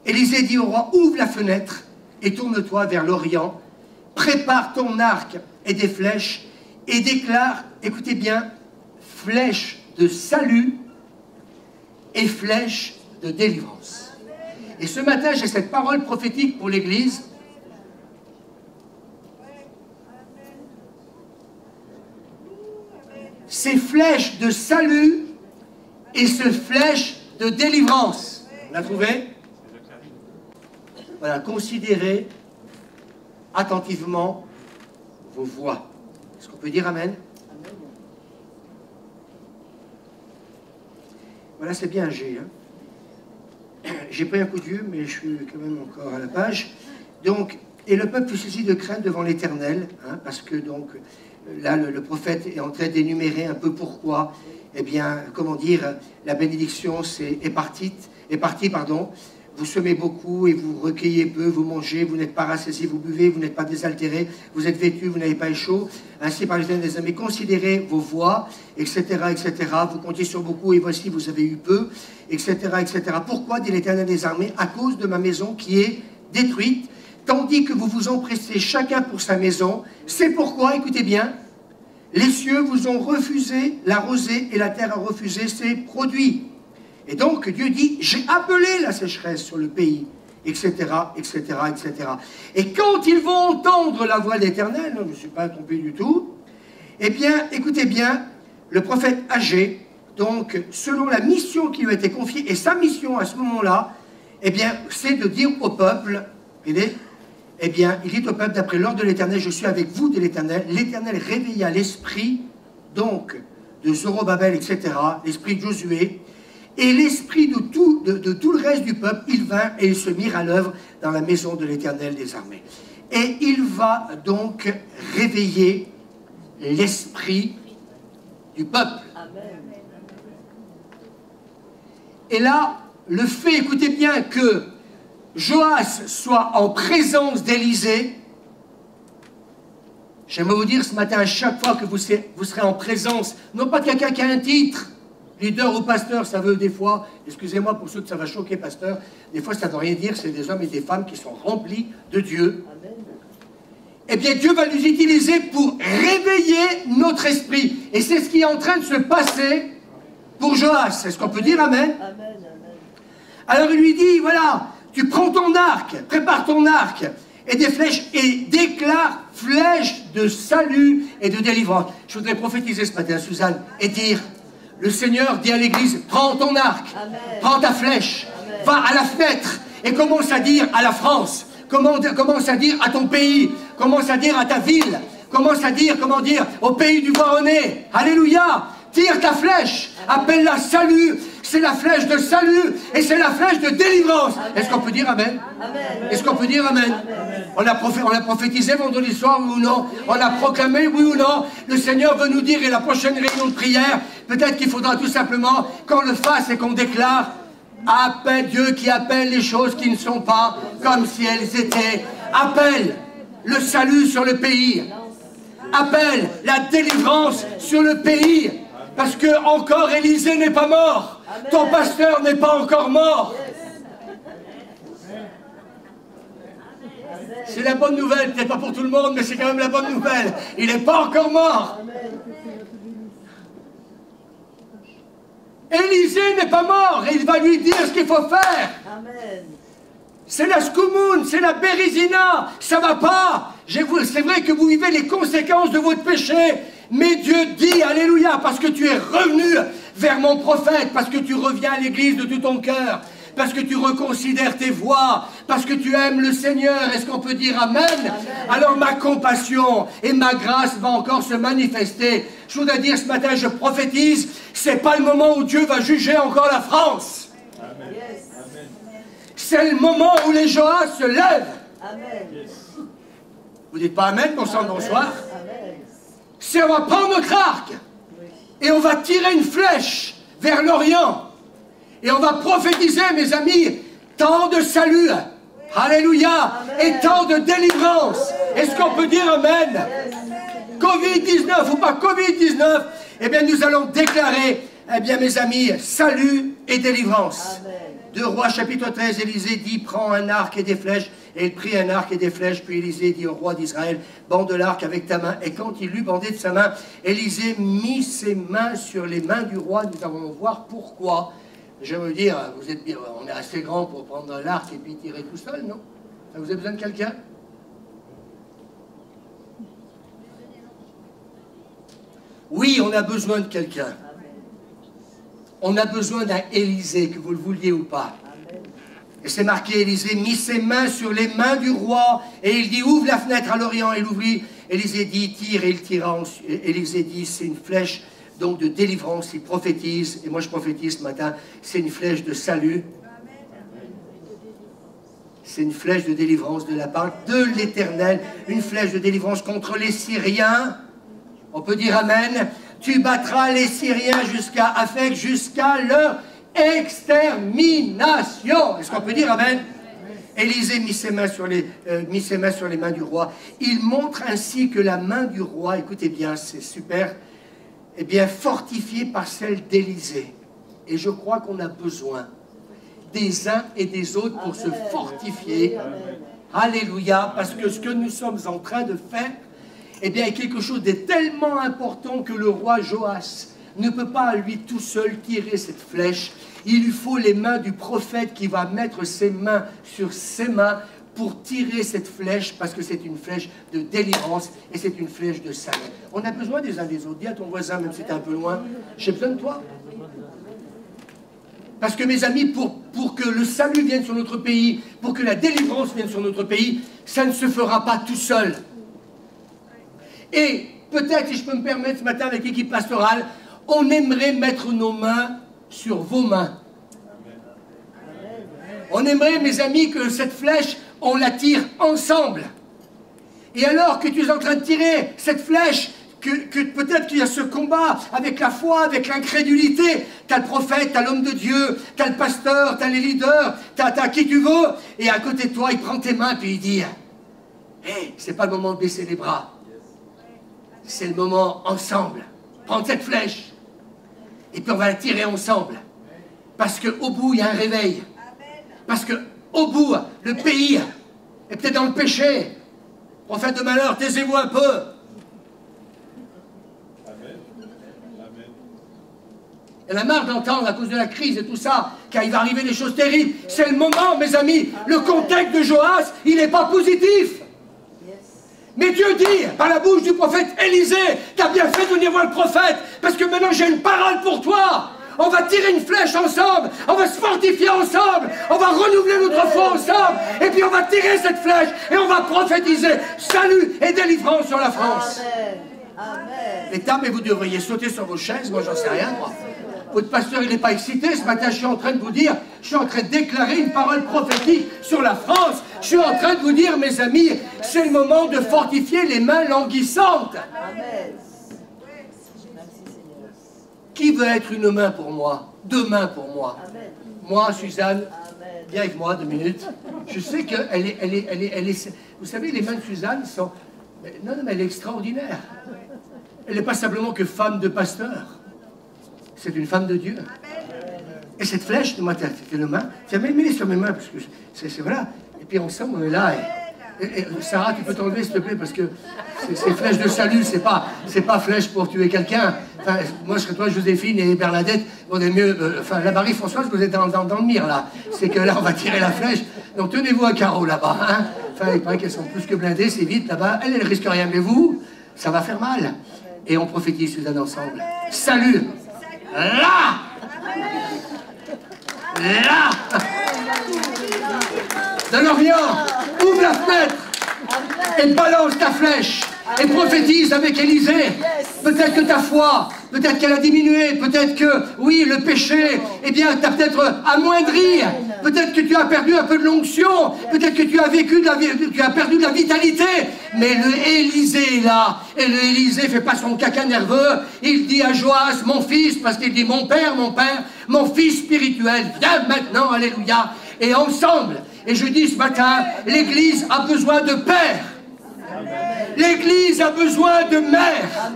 Élisée dit au roi, ouvre la fenêtre et tourne-toi vers l'Orient, prépare ton arc et des flèches, et déclare, écoutez bien, flèches de salut et flèches de délivrance. Et ce matin, j'ai cette parole prophétique pour l'Église. Ces flèches de salut et ces flèches de délivrance. On l'a trouvé? Voilà, considérez attentivement vos voix. Est-ce qu'on peut dire Amen? Voilà, c'est bien G. Hein. J'ai pris un coup de vieux, mais je suis quand même encore à la page. Donc, et le peuple fut saisi de crainte devant l'Éternel, hein, parce que donc là, le prophète est en train d'énumérer un peu pourquoi. Eh bien, comment dire, la bénédiction est partie, pardon. Vous semez beaucoup et vous recueillez peu, vous mangez, vous n'êtes pas rassasiés, vous buvez, vous n'êtes pas désaltérés, vous êtes vêtus, vous n'avez pas chaud. Ainsi par l'Éternel des armées, considérez vos voies, etc., etc. Vous comptiez sur beaucoup et voici, vous avez eu peu, etc., etc. Pourquoi, dit l'Éternel des armées? À cause de ma maison qui est détruite, tandis que vous vous empressez chacun pour sa maison. C'est pourquoi, écoutez bien, les cieux vous ont refusé la rosée et la terre a refusé ses produits. Et donc Dieu dit, j'ai appelé la sécheresse sur le pays, etc., etc., etc. Et quand ils vont entendre la voix de l'Éternel, je ne me suis pas trompé du tout, eh bien, écoutez bien, le prophète Agé, donc selon la mission qui lui a été confiée, et sa mission à ce moment-là, eh bien, c'est de dire au peuple, eh bien, il dit au peuple, d'après l'ordre de l'Éternel, je suis avec vous de l'Éternel. L'Éternel réveilla l'esprit, donc, de Zorobabel, etc., l'esprit de Josué, et l'esprit de tout le reste du peuple, ils vinrent et ils se mirent à l'œuvre dans la maison de l'Éternel des armées. Et il va donc réveiller l'esprit du peuple. Et là, le fait, écoutez bien, que Joas soit en présence d'Élisée, j'aimerais vous dire ce matin, à chaque fois que vous serez en présence, non pas de quelqu'un qui a un titre, leader ou pasteur, ça veut des fois, excusez-moi pour ceux que ça va choquer, pasteur, des fois ça ne veut rien dire, c'est des hommes et des femmes qui sont remplis de Dieu. Amen. Eh bien, Dieu va nous utiliser pour réveiller notre esprit. Et c'est ce qui est en train de se passer pour Joas. Est-ce qu'on peut dire Amen? Amen, amen. Alors il lui dit, voilà, tu prends ton arc, prépare ton arc et des flèches et déclare flèches de salut et de délivrance. Je voudrais prophétiser ce matin, Suzanne, et dire, le Seigneur dit à l'Église, prends ton arc, amen, prends ta flèche, amen, va à la fenêtre et commence à dire à la France, commence à dire à ton pays, commence à dire à ta ville, commence à dire, comment dire, au pays du Voironnais, alléluia, tire ta flèche, appelle-la salut, c'est la flèche de salut et c'est la flèche de délivrance. Est-ce qu'on peut dire Amen? Est-ce qu'on peut dire Amen? On a prophétisé vendredi soir, oui ou non? On a proclamé, oui ou non? Le Seigneur veut nous dire, et la prochaine réunion de prière, peut-être qu'il faudra tout simplement qu'on le fasse et qu'on déclare, appelle Dieu qui appelle les choses qui ne sont pas comme si elles étaient. Appelle le salut sur le pays. Appelle la délivrance sur le pays. Parce que encore Élisée n'est pas mort. Ton pasteur n'est pas encore mort. C'est la bonne nouvelle, peut-être pas pour tout le monde, mais c'est quand même la bonne nouvelle. Il n'est pas encore mort. Élisée n'est pas mort et il va lui dire ce qu'il faut faire. C'est la Skoumoun, c'est la Bérézina, ça va pas. C'est vrai que vous vivez les conséquences de votre péché, mais Dieu dit, alléluia, parce que tu es revenu vers mon prophète, parce que tu reviens à l'église de tout ton cœur, parce que tu reconsidères tes voies, parce que tu aimes le Seigneur. Est-ce qu'on peut dire Amen? Amen. Alors ma compassion et ma grâce va encore se manifester. Je voudrais dire ce matin, je prophétise, c'est pas le moment où Dieu va juger encore la France. Amen. C'est le moment où les Joas se lèvent. Amen. Vous dites pas Amen, bon sang, bonsoir. C'est on va prendre notre arc et on va tirer une flèche vers l'Orient. Et on va prophétiser, mes amis, tant de salut. Alléluia. Et tant de délivrance. Est-ce qu'on peut dire Amen? Covid-19 ou pas Covid-19, eh bien nous allons déclarer, eh bien mes amis, salut et délivrance. Amen. 2 Rois chapitre 13, Élisée dit, prends un arc et des flèches. Et il prit un arc et des flèches, puis Élisée dit au roi d'Israël, bande l'arc avec ta main. Et quand il l'eut bandé de sa main, Élisée mit ses mains sur les mains du roi. Nous allons voir pourquoi. Je veux dire, vous êtes bien, on est assez grand pour prendre l'arc et puis tirer tout seul, non? Vous avez besoin de quelqu'un? Oui, on a besoin de quelqu'un. On a besoin d'un Élisée, que vous le vouliez ou pas. Et c'est marqué, Élisée mit ses mains sur les mains du roi, et il dit, ouvre la fenêtre à l'Orient, il ouvrit. Élisée dit, tire, et il tira. Élisée dit, c'est une flèche donc de délivrance, il prophétise, et moi je prophétise ce matin, c'est une flèche de salut. C'est une flèche de délivrance de la part de l'Éternel, une flèche de délivrance contre les Syriens. On peut dire Amen. Tu battras les Syriens jusqu'à Aphek, jusqu'à leur extermination. Est-ce qu'on peut dire Amen? Élisée mit ses mains sur les mains du roi. Il montre ainsi que la main du roi, écoutez bien, c'est super, est bien fortifiée par celle d'Élisée. Et je crois qu'on a besoin des uns et des autres pour se fortifier. Alléluia, parce que ce que nous sommes en train de faire, eh bien, est quelque chose de tellement important que le roi Joas ne peut pas lui tout seul tirer cette flèche. Il lui faut les mains du prophète qui va mettre ses mains sur ses mains pour tirer cette flèche, parce que c'est une flèche de délivrance et c'est une flèche de salut. On a besoin des uns des autres. Dis à ton voisin, même si tu es un peu loin, j'ai besoin de toi. Parce que mes amis, pour que le salut vienne sur notre pays, pour que la délivrance vienne sur notre pays, ça ne se fera pas tout seul. Et peut-être, si je peux me permettre ce matin avec l'équipe pastorale, on aimerait mettre nos mains sur vos mains. On aimerait, mes amis, que cette flèche, on la tire ensemble. Et alors que tu es en train de tirer cette flèche, que peut-être qu'il y a ce combat avec la foi, avec l'incrédulité, tu as le prophète, tu as l'homme de Dieu, tu as le pasteur, tu as les leaders, tu as qui tu veux, et à côté de toi, il prend tes mains et il dit, hey, c'est pas le moment de baisser les bras. C'est le moment ensemble. Prendre cette flèche. Et puis on va la tirer ensemble. Parce qu'au bout, il y a un réveil. Parce qu'au bout, le pays est peut-être dans le péché. Prophète de malheur, taisez-vous un peu. Elle a marre d'entendre à cause de la crise et tout ça, qu'il va arriver des choses terribles. C'est le moment, mes amis. Le contexte de Joas, il n'est pas positif. Mais Dieu dit, par la bouche du prophète Élisée, tu as bien fait de venir voir le prophète, parce que maintenant j'ai une parole pour toi. On va tirer une flèche ensemble, on va se fortifier ensemble, on va renouveler notre foi ensemble, et puis on va tirer cette flèche, et on va prophétiser salut et délivrance sur la France. Amen. Les dames, mais vous devriez sauter sur vos chaises, moi j'en sais rien, moi. Votre pasteur, il n'est pas excité. Ce matin, je suis en train de vous dire, je suis en train de déclarer une parole prophétique sur la France. Je suis en train de vous dire, mes amis, c'est le moment de fortifier les mains languissantes. Amen. Qui veut être une main pour moi? 2 mains pour moi. Amen. Moi, Suzanne, viens avec moi 2 minutes. Je sais qu'elle est... Vous savez, les mains de Suzanne sont... Non, mais elle est extraordinaire. Elle n'est pas simplement que femme de pasteur. C'est une femme de Dieu. Et cette flèche, moi, tu as une main, tiens, mets-les sur mes mains, parce que c'est voilà. Et puis ensemble, on est là. Et Sarah, tu peux t'enlever, s'il te plaît, parce que c'est flèche de salut, c'est pas flèche pour tuer quelqu'un. Enfin, moi, je serais toi, Joséphine et Bernadette, on est mieux. Enfin, la Marie-Françoise, vous êtes dans le mire, là. C'est que là, on va tirer la flèche. Donc, tenez-vous à carreau, là-bas. Hein. Enfin, il paraît qu'elles sont plus que blindées, c'est vite, là-bas. Elle risque rien, mais vous, ça va faire mal. Et on prophétise, Suzanne, ensemble. Salut! Là! Là! De l'Orient, ouvre la fenêtre et balance ta flèche et prophétise avec Élisée. Peut-être que ta foi, peut-être qu'elle a diminué, peut-être que, oui, le péché, eh bien, t'as peut-être amoindri, peut-être que tu as perdu un peu de l'onction, peut-être que tu as vécu, tu as perdu de la vitalité, mais le Élisée est là, et le Élisée fait pas son caca nerveux, il dit à Joas, mon fils, parce qu'il dit mon père, mon fils spirituel, viens maintenant, alléluia, et ensemble, et je dis ce matin, l'Église a besoin de pères. L'Église a besoin de mères.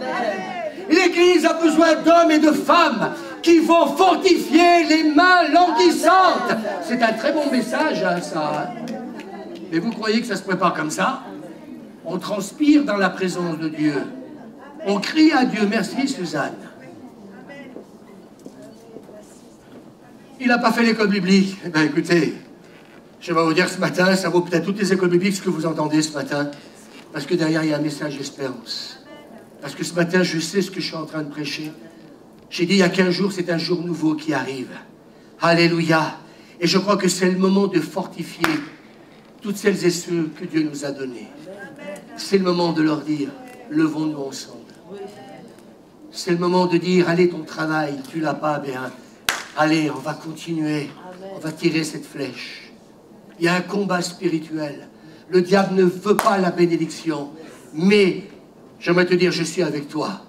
L'Église a besoin d'hommes et de femmes qui vont fortifier les mains languissantes. C'est un très bon message, hein, ça. Mais vous croyez que ça se prépare comme ça? On transpire dans la présence de Dieu. On crie à Dieu. Merci, Suzanne. Il n'a pas fait l'école biblique. Eh bien, écoutez, je vais vous dire ce matin, ça vaut peut-être toutes les écoles bibliques ce que vous entendez ce matin. Parce que derrière, il y a un message d'espérance. Parce que ce matin, je sais ce que je suis en train de prêcher. J'ai dit il y a 15 jours, c'est un jour nouveau qui arrive. Alléluia. Et je crois que c'est le moment de fortifier toutes celles et ceux que Dieu nous a donnés. C'est le moment de leur dire, levons-nous ensemble. C'est le moment de dire, allez, ton travail, tu l'as pas bien. Allez, on va continuer. On va tirer cette flèche. Il y a un combat spirituel. Le diable ne veut pas la bénédiction. Mais, j'aimerais te dire, je suis avec toi.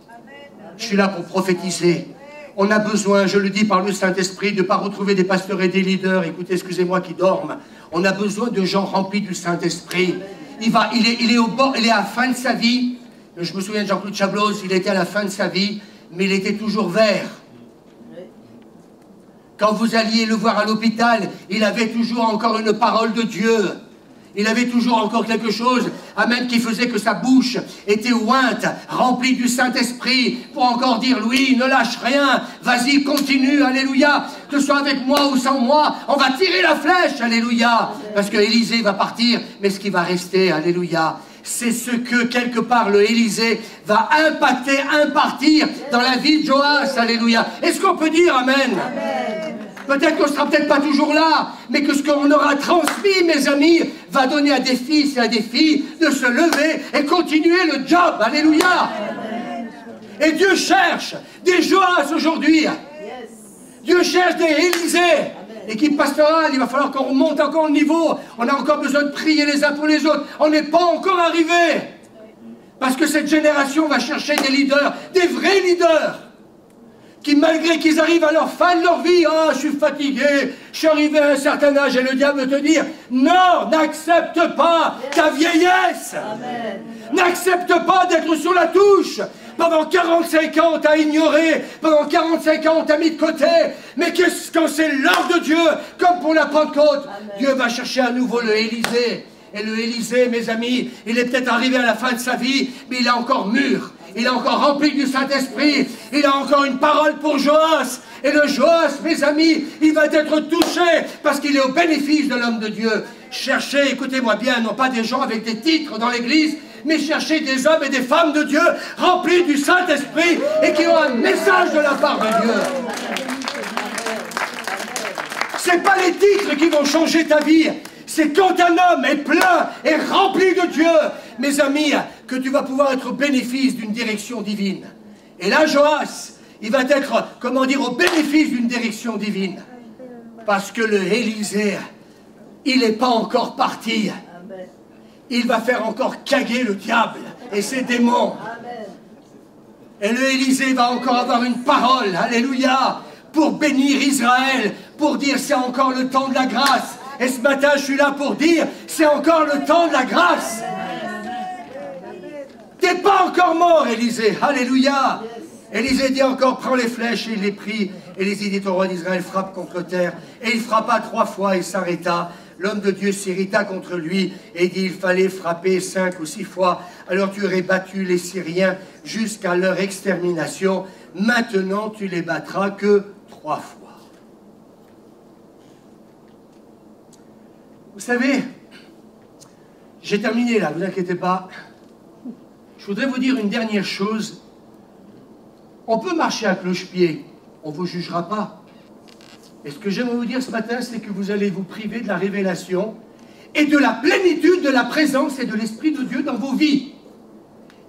Je suis là pour prophétiser. On a besoin, je le dis par le Saint-Esprit, de ne pas retrouver des pasteurs et des leaders, écoutez, excusez-moi, qui dorment. On a besoin de gens remplis du Saint-Esprit. Il est au bord, il est à la fin de sa vie. Je me souviens de Jean-Claude Chablos, il était à la fin de sa vie, mais il était toujours vert. Quand vous alliez le voir à l'hôpital, il avait toujours encore une parole de Dieu. Il avait toujours encore quelque chose, amen, qui faisait que sa bouche était ointe, remplie du Saint-Esprit, pour encore dire, Louis, ne lâche rien, vas-y, continue, alléluia, que ce soit avec moi ou sans moi, on va tirer la flèche, alléluia, parce que Élisée va partir, mais ce qui va rester, alléluia, c'est ce que, quelque part, le Élisée va impartir dans la vie de Joas, alléluia. Est-ce qu'on peut dire amen? Amen. Peut-être qu'on ne sera peut-être pas toujours là, mais que ce qu'on aura transmis, mes amis, va donner à des fils et à des filles de se lever et continuer le job. Alléluia. Et Dieu cherche des Joas aujourd'hui. Dieu cherche des Élisées. L'équipe pastorale, il va falloir qu'on remonte encore le niveau. On a encore besoin de prier les uns pour les autres. On n'est pas encore arrivé. Parce que cette génération va chercher des leaders, des vrais leaders. Qui, malgré qu'ils arrivent à leur fin de leur vie, ah, je suis fatigué, je suis arrivé à un certain âge, et le diable veut te dire, non, n'accepte pas ta vieillesse. N'accepte pas d'être sur la touche. Pendant 45 ans, on t'a ignoré, pendant 45 ans, on t'a mis de côté, mais quand c'est l'heure de Dieu, comme pour la Pentecôte, Dieu va chercher à nouveau le Élisée. Et le Élisée, mes amis, il est peut-être arrivé à la fin de sa vie, mais il est encore mûr. Il est encore rempli du Saint-Esprit. Il a encore une parole pour Joas. Et le Joas, mes amis, il va être touché parce qu'il est au bénéfice de l'homme de Dieu. Cherchez, écoutez-moi bien, non pas des gens avec des titres dans l'Église, mais cherchez des hommes et des femmes de Dieu remplis du Saint-Esprit et qui ont un message de la part de Dieu. C'est pas les titres qui vont changer ta vie. C'est quand un homme est plein et rempli de Dieu, mes amis, que tu vas pouvoir être au bénéfice d'une direction divine. Et là, Joas, il va être, comment dire, au bénéfice d'une direction divine. Parce que le Élisée, il n'est pas encore parti. Il va faire encore caguer le diable et ses démons. Et le Élisée va encore avoir une parole, alléluia, pour bénir Israël, pour dire c'est encore le temps de la grâce. Et ce matin, je suis là pour dire, c'est encore le temps de la grâce. T'es pas encore mort, Élisée. Alléluia. Élisée dit encore, prends les flèches, et il les prit. Élisée dit au roi d'Israël, frappe contre terre. Et il frappa 3 fois et s'arrêta. L'homme de Dieu s'irrita contre lui et dit, il fallait frapper 5 ou 6 fois. Alors tu aurais battu les Syriens jusqu'à leur extermination. Maintenant, tu les battras que 3 fois. Vous savez, j'ai terminé là, ne vous inquiétez pas. Je voudrais vous dire une dernière chose. On peut marcher à cloche-pied, on ne vous jugera pas. Et ce que j'aimerais vous dire ce matin, c'est que vous allez vous priver de la révélation et de la plénitude de la présence et de l'Esprit de Dieu dans vos vies.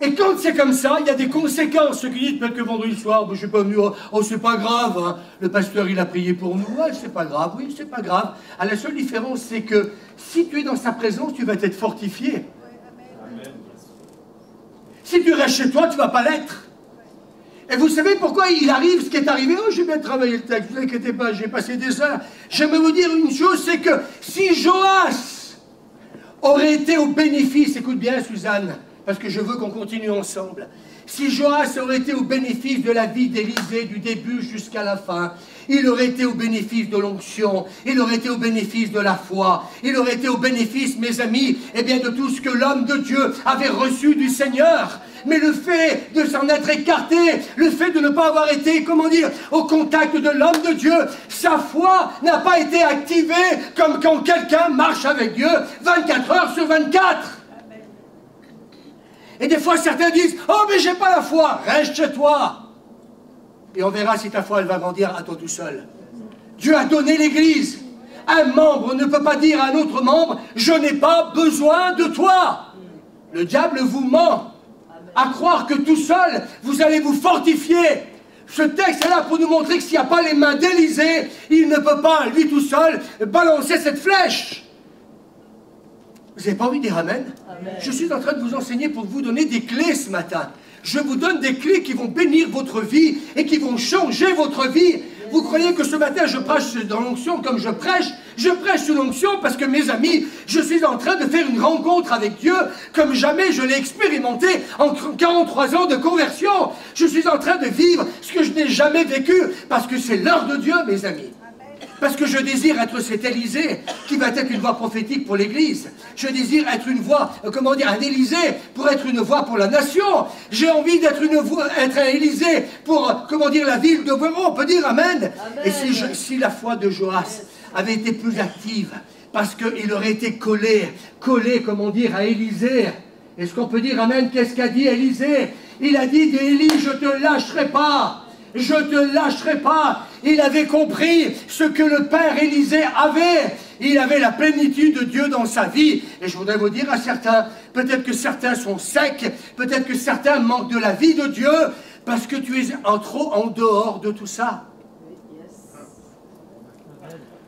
Et quand c'est comme ça, il y a des conséquences. Ceux qui disent peut-être que vendredi soir, je ne suis pas venu, oh c'est pas grave, hein. Le pasteur il a prié pour nous, ouais, c'est pas grave, oui c'est pas grave. À la seule différence c'est que si tu es dans sa présence, tu vas être fortifié. Amen. Si tu restes chez toi, tu ne vas pas l'être. Et vous savez pourquoi il arrive ce qui est arrivé? Oh, j'ai bien travaillé le texte, ne vous inquiétez pas, j'ai passé des heures. J'aimerais vous dire une chose, c'est que si Joas aurait été au bénéfice, écoute bien Suzanne, parce que je veux qu'on continue ensemble. Si Joas aurait été au bénéfice de la vie d'Élisée du début jusqu'à la fin, il aurait été au bénéfice de l'onction, il aurait été au bénéfice de la foi, il aurait été au bénéfice, mes amis, eh bien de tout ce que l'homme de Dieu avait reçu du Seigneur. Mais le fait de s'en être écarté, le fait de ne pas avoir été, comment dire, au contact de l'homme de Dieu, sa foi n'a pas été activée comme quand quelqu'un marche avec Dieu 24 heures sur 24. Et des fois, certains disent « Oh, mais j'ai pas la foi !» Reste chez toi. Et on verra si ta foi, elle va grandir à toi tout seul. Dieu a donné l'Église. Un membre ne peut pas dire à un autre membre « Je n'ai pas besoin de toi !» Le diable vous ment à croire que tout seul, vous allez vous fortifier. Ce texte est là pour nous montrer que s'il n'y a pas les mains d'Élisée, il ne peut pas, lui tout seul, balancer cette flèche. Vous n'avez pas envie de dire amen? Amen. Je suis en train de vous enseigner pour vous donner des clés ce matin. Je vous donne des clés qui vont bénir votre vie et qui vont changer votre vie. Vous croyez que ce matin je prêche dans l'onction comme je prêche sous l'onction parce que mes amis, je suis en train de faire une rencontre avec Dieu comme jamais je l'ai expérimenté en 43 ans de conversion. Je suis en train de vivre ce que je n'ai jamais vécu parce que c'est l'heure de Dieu, mes amis. Parce que je désire être cet Élisée qui va être une voix prophétique pour l'Église. Je désire être une voix, comment dire, un Élisée pour être une voix pour la nation. J'ai envie d'être être un Élisée pour, comment dire, la ville de Véron. On peut dire amen. Amen. Et si la foi de Joas avait été plus active, parce qu'il aurait été collé, comment dire, à Élisée. Est-ce qu'on peut dire amen? Qu'est-ce qu'a dit Élisée? Il a dit d'Élie, je ne te lâcherai pas. Je ne te lâcherai pas. Il avait compris ce que le Père Élisée avait. Il avait la plénitude de Dieu dans sa vie. Et je voudrais vous dire à certains, peut-être que certains sont secs, peut-être que certains manquent de la vie de Dieu, parce que tu es trop en dehors de tout ça.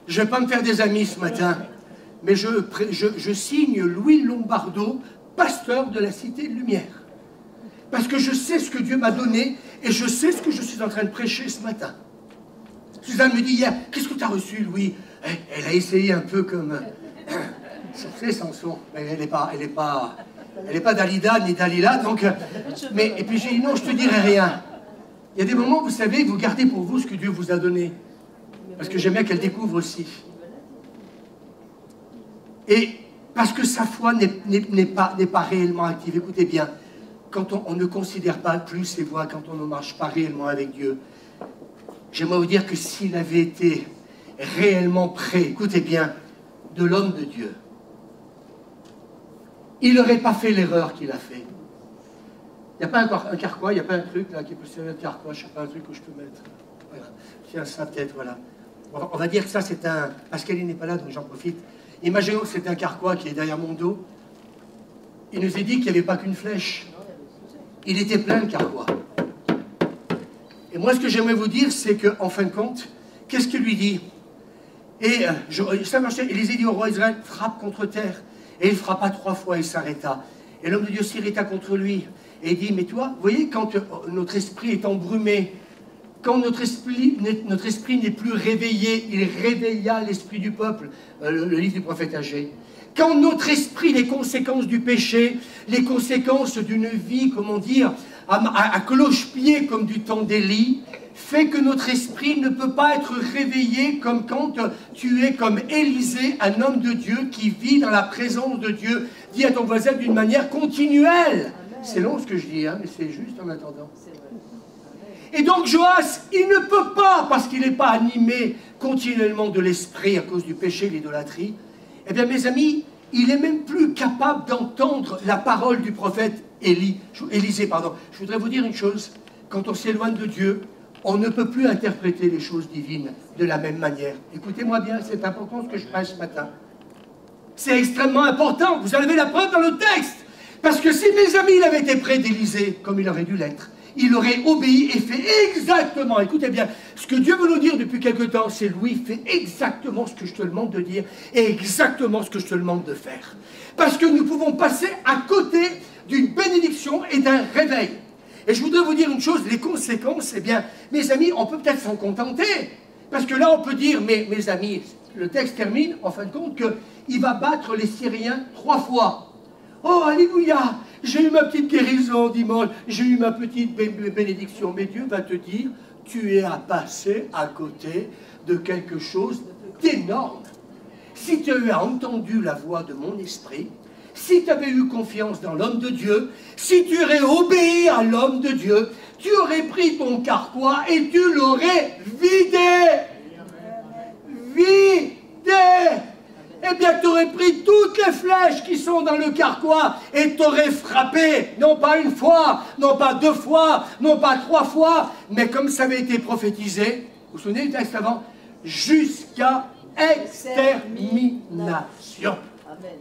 Je ne vais pas me faire des amis ce matin, mais je signe Louis Lombardo, pasteur de la Cité de Lumière. Parce que je sais ce que Dieu m'a donné et je sais ce que je suis en train de prêcher ce matin. Suzanne me dit hier, qu'est-ce que tu as reçu, Louis? Elle a essayé un peu comme... C'est Samson, mais elle n'est pas Dalida ni Dalila, donc... Et puis j'ai dit, non, je ne te dirai rien. Il y a des moments, vous savez, vous gardez pour vous ce que Dieu vous a donné. Parce que j'aime bien qu'elle découvre aussi. Et parce que sa foi n'est pas réellement active. Écoutez bien, quand on ne considère pas plus ses voies, quand on ne marche pas réellement avec Dieu, j'aimerais vous dire que s'il avait été réellement près, écoutez bien, de l'homme de Dieu, il n'aurait pas fait l'erreur qu'il a fait. Il n'y a pas un carquois, il n'y a pas un truc là qui peut servir de carquois, je ne sais pas un truc que je peux mettre. Voilà. Tiens, ça peut-être, voilà. On va dire que ça c'est un... Pascaline n'est pas là, donc j'en profite. Imaginons que c'est un carquois qui est derrière mon dos. Il nous a dit qu'il n'y avait pas qu'une flèche. Il était plein de carquois. Et moi, ce que j'aimerais vous dire, c'est qu'en fin de compte, qu'est-ce qu'il lui dit? Et ça marchait. Élisée dit au roi Israël, frappe contre terre. Et il frappa 3 fois et s'arrêta. Et l'homme de Dieu s'irrita contre lui. Et il dit, mais toi, vous voyez, quand notre esprit est embrumé, quand notre esprit n'est plus réveillé, il réveilla l'esprit du peuple, le livre du prophète Agé. Quand notre esprit, les conséquences du péché, les conséquences d'une vie, comment dire, à cloche-pied comme du temps d'Élie, fait que notre esprit ne peut pas être réveillé comme quand tu es comme Élisée, un homme de Dieu qui vit dans la présence de Dieu. Dis à ton voisin d'une manière continuelle. C'est long ce que je dis, hein, mais c'est juste en attendant. Et donc Joas, il ne peut pas, parce qu'il n'est pas animé continuellement de l'esprit à cause du péché, l'idolâtrie. Eh bien mes amis, il n'est même plus capable d'entendre la parole du prophète Élisée. Je voudrais vous dire une chose, quand on s'éloigne de Dieu, on ne peut plus interpréter les choses divines de la même manière. Écoutez-moi bien, c'est important ce que je prêche ce matin. C'est extrêmement important, vous avez la preuve dans le texte. Parce que si mes amis il avait été près d'Élisée, comme il aurait dû l'être, il aurait obéi et fait exactement, écoutez bien, ce que Dieu veut nous dire depuis quelque temps, c'est Louis, fais exactement ce que je te demande de dire et exactement ce que je te demande de faire. Parce que nous pouvons passer à côté d'une bénédiction et d'un réveil. Et je voudrais vous dire une chose, les conséquences, eh bien, mes amis, on peut peut-être s'en contenter. Parce que là, on peut dire, mais mes amis, le texte termine, en fin de compte, qu'il va battre les Syriens 3 fois. Oh, alléluia! J'ai eu ma petite guérison dimanche, j'ai eu ma petite bénédiction. Mais Dieu va te dire, tu es à passer à côté de quelque chose d'énorme. Si tu as entendu la voix de mon esprit, si tu avais eu confiance dans l'homme de Dieu, si tu aurais obéi à l'homme de Dieu, tu aurais pris ton carquois et tu l'aurais vidé. Vidé. Eh bien, tu aurais pris toutes les flèches qui sont dans le carquois et tu aurais frappé, non pas une fois, non pas 2 fois, non pas 3 fois, mais comme ça avait été prophétisé, vous vous souvenez du texte avant, jusqu'à extermination. Amen.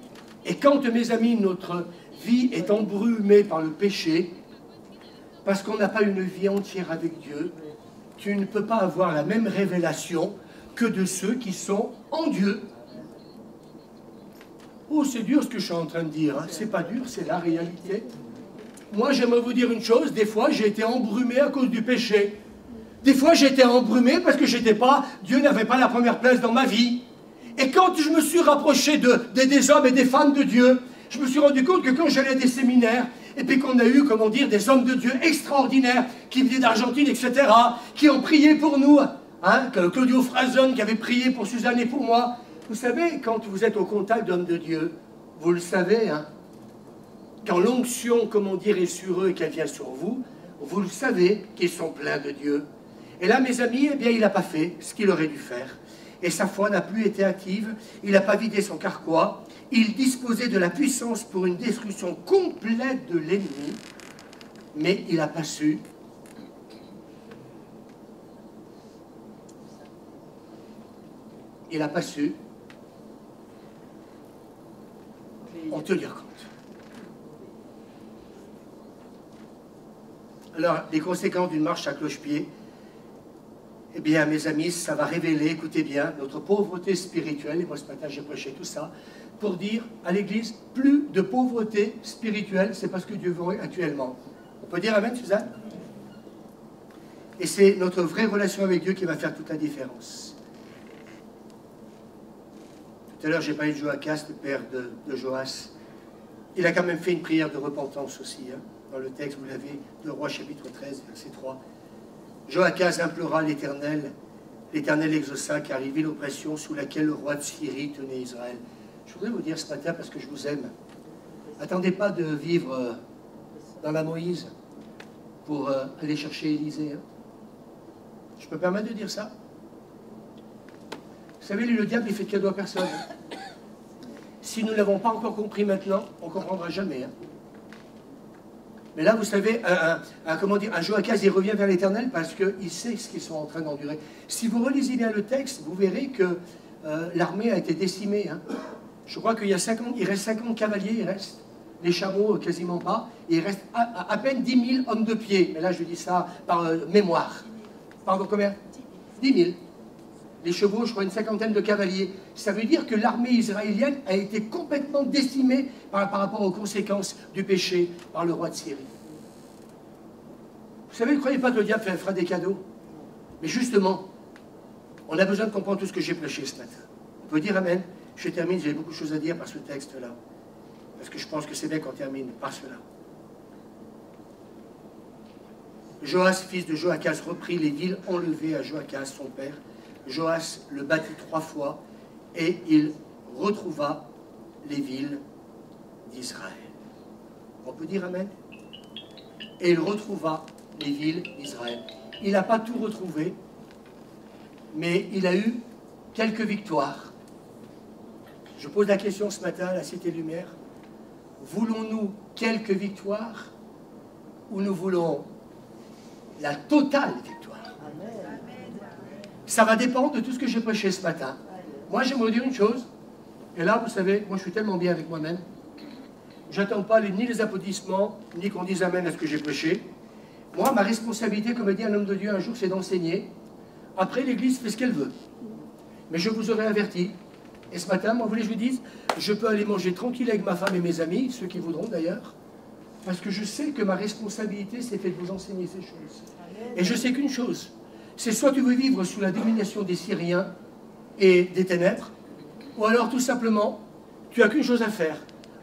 Et quand, mes amis, notre vie est embrumée par le péché, parce qu'on n'a pas une vie entière avec Dieu, tu ne peux pas avoir la même révélation que de ceux qui sont en Dieu. Oh, c'est dur ce que je suis en train de dire, hein. C'est pas dur, c'est la réalité. Moi, j'aimerais vous dire une chose, des fois, j'ai été embrumé à cause du péché. Des fois, j'étais embrumé parce que Dieu n'avait pas la première place dans ma vie. Et quand je me suis rapproché des hommes et des femmes de Dieu, je me suis rendu compte que quand j'allais à des séminaires, et puis qu'on a eu, comment dire, des hommes de Dieu extraordinaires, qui venaient d'Argentine, etc., qui ont prié pour nous, hein, Claudio Frazon qui avait prié pour Suzanne et pour moi. Vous savez, quand vous êtes au contact d'hommes de Dieu, vous le savez, hein, quand l'onction, comment dire, est sur eux et qu'elle vient sur vous, vous le savez qu'ils sont pleins de Dieu. Et là, mes amis, eh bien, il n'a pas fait ce qu'il aurait dû faire. Et sa foi n'a plus été active, il n'a pas vidé son carquois, il disposait de la puissance pour une destruction complète de l'ennemi, mais il n'a pas su. Il n'a pas su en tenir compte. Alors, les conséquences d'une marche à cloche-pied, eh bien, mes amis, ça va révéler, écoutez bien, notre pauvreté spirituelle. Et moi, ce matin, j'ai prêché tout ça pour dire à l'Église, plus de pauvreté spirituelle, c'est pas ce que Dieu veut actuellement. On peut dire amen, Suzanne? Et c'est notre vraie relation avec Dieu qui va faire toute la différence. Tout à l'heure, j'ai parlé de Joachas, le père de Joas. Il a quand même fait une prière de repentance aussi, hein. Dans le texte, vous l'avez, de Rois chapitre 13, verset 3. Joachaz implora l'Éternel, l'Éternel exauça, car il vit l'oppression sous laquelle le roi de Syrie tenait Israël. Je voudrais vous dire ce matin, parce que je vous aime, attendez pas de vivre dans la Moïse pour aller chercher Élisée. Hein. Je peux me permettre de dire ça? Vous savez, le diable, il fait de cadeau à personne. Si nous ne l'avons pas encore compris maintenant, on ne comprendra jamais. Hein. Mais là, vous savez, un Joachaz, il revient vers l'Éternel parce qu'il sait ce qu'ils sont en train d'endurer. Si vous relisez bien le texte, vous verrez que l'armée a été décimée. Hein. Je crois qu'il reste 50 cavaliers, il reste. Les chameaux, quasiment pas. Et il reste à peine 10 000 hommes de pied. Mais là, je dis ça par mémoire. Pardon, combien? 10 000. Les chevaux, je crois, une 50aine de cavaliers. Ça veut dire que l'armée israélienne a été complètement décimée par rapport aux conséquences du péché par le roi de Syrie. Vous savez, ne croyez pas que le diable fera des cadeaux. Mais justement, on a besoin de comprendre tout ce que j'ai prêché ce matin. On peut dire amen. Je termine, j'ai beaucoup de choses à dire par ce texte-là. Parce que je pense que c'est bien qu'on termine par cela. Joas, fils de Joachaz, reprit les villes enlevées à Joachaz, son père. Joas le battit 3 fois et il retrouva les villes d'Israël. On peut dire amen? Et il retrouva les villes d'Israël. Il n'a pas tout retrouvé, mais il a eu quelques victoires. Je pose la question ce matin à la Cité Lumière. Voulons-nous quelques victoires ou nous voulons la totale victoire? Ça va dépendre de tout ce que j'ai prêché ce matin. Moi, j'aimerais dire une chose. Et là, vous savez, moi, je suis tellement bien avec moi-même. J'attends pas ni les applaudissements, ni qu'on dise amen à ce que j'ai prêché. Moi, ma responsabilité, comme a dit un homme de Dieu un jour, c'est d'enseigner. Après, l'Église fait ce qu'elle veut. Mais je vous aurais averti. Et ce matin, moi, vous voulez que je vous dise, je peux aller manger tranquille avec ma femme et mes amis, ceux qui voudront d'ailleurs, parce que je sais que ma responsabilité, c'est fait de vous enseigner ces choses. Et je sais qu'une chose, c'est soit tu veux vivre sous la domination des Syriens et des ténèbres, ou alors tout simplement, tu n'as qu'une chose à faire,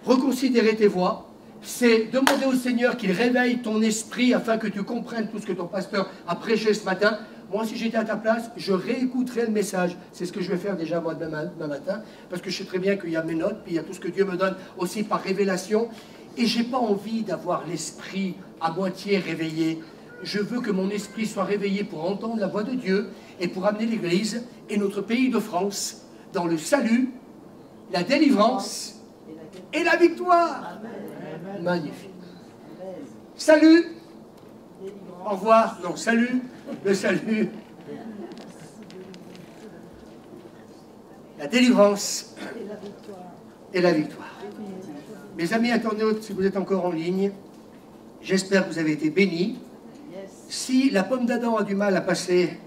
reconsidérer tes voies, c'est demander au Seigneur qu'il réveille ton esprit afin que tu comprennes tout ce que ton pasteur a prêché ce matin. Moi, si j'étais à ta place, je réécouterais le message. C'est ce que je vais faire déjà moi demain matin, parce que je sais très bien qu'il y a mes notes, puis il y a tout ce que Dieu me donne aussi par révélation. Et je n'ai pas envie d'avoir l'esprit à moitié réveillé. Je veux que mon esprit soit réveillé pour entendre la voix de Dieu et pour amener l'Église et notre pays de France dans le salut, la délivrance et la victoire. Amen. Magnifique. Salut. Au revoir. Non, salut. Le salut. La délivrance et la victoire. Mes amis internautes, si vous êtes encore en ligne, j'espère que vous avez été bénis. Si la pomme d'Adam a du mal à passer,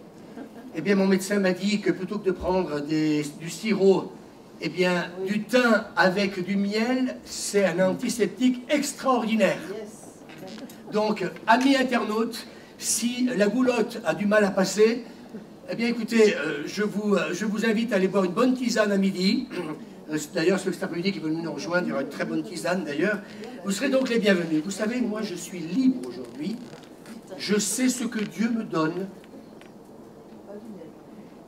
eh bien mon médecin m'a dit que plutôt que de prendre du sirop, eh bien du thym avec du miel, c'est un antiseptique extraordinaire. Donc, amis internautes, si la goulotte a du mal à passer, eh bien écoutez, je vous invite à aller boire une bonne tisane à midi. D'ailleurs, ceux cet après-midi qui veulent nous rejoindre, il y aura une très bonne tisane d'ailleurs. Vous serez donc les bienvenus. Vous savez, moi je suis libre aujourd'hui. Je sais ce que Dieu me donne.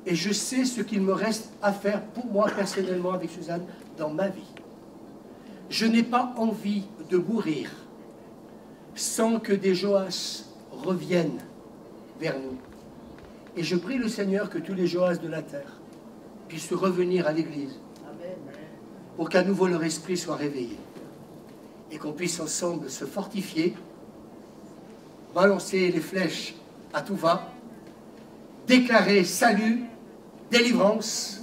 Et je sais ce qu'il me reste à faire pour moi personnellement avec Suzanne dans ma vie. Je n'ai pas envie de mourir sans que des Joas reviennent vers nous. Et je prie le Seigneur que tous les Joas de la terre puissent revenir à l'Église pour qu'à nouveau leur esprit soit réveillé et qu'on puisse ensemble se fortifier, balancer les flèches à tout va, déclarer salut, délivrance.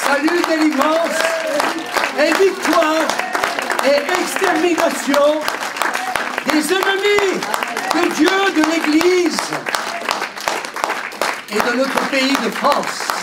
Salut, délivrance et victoire et extermination des ennemis de Dieu, de l'Église et de notre pays de France.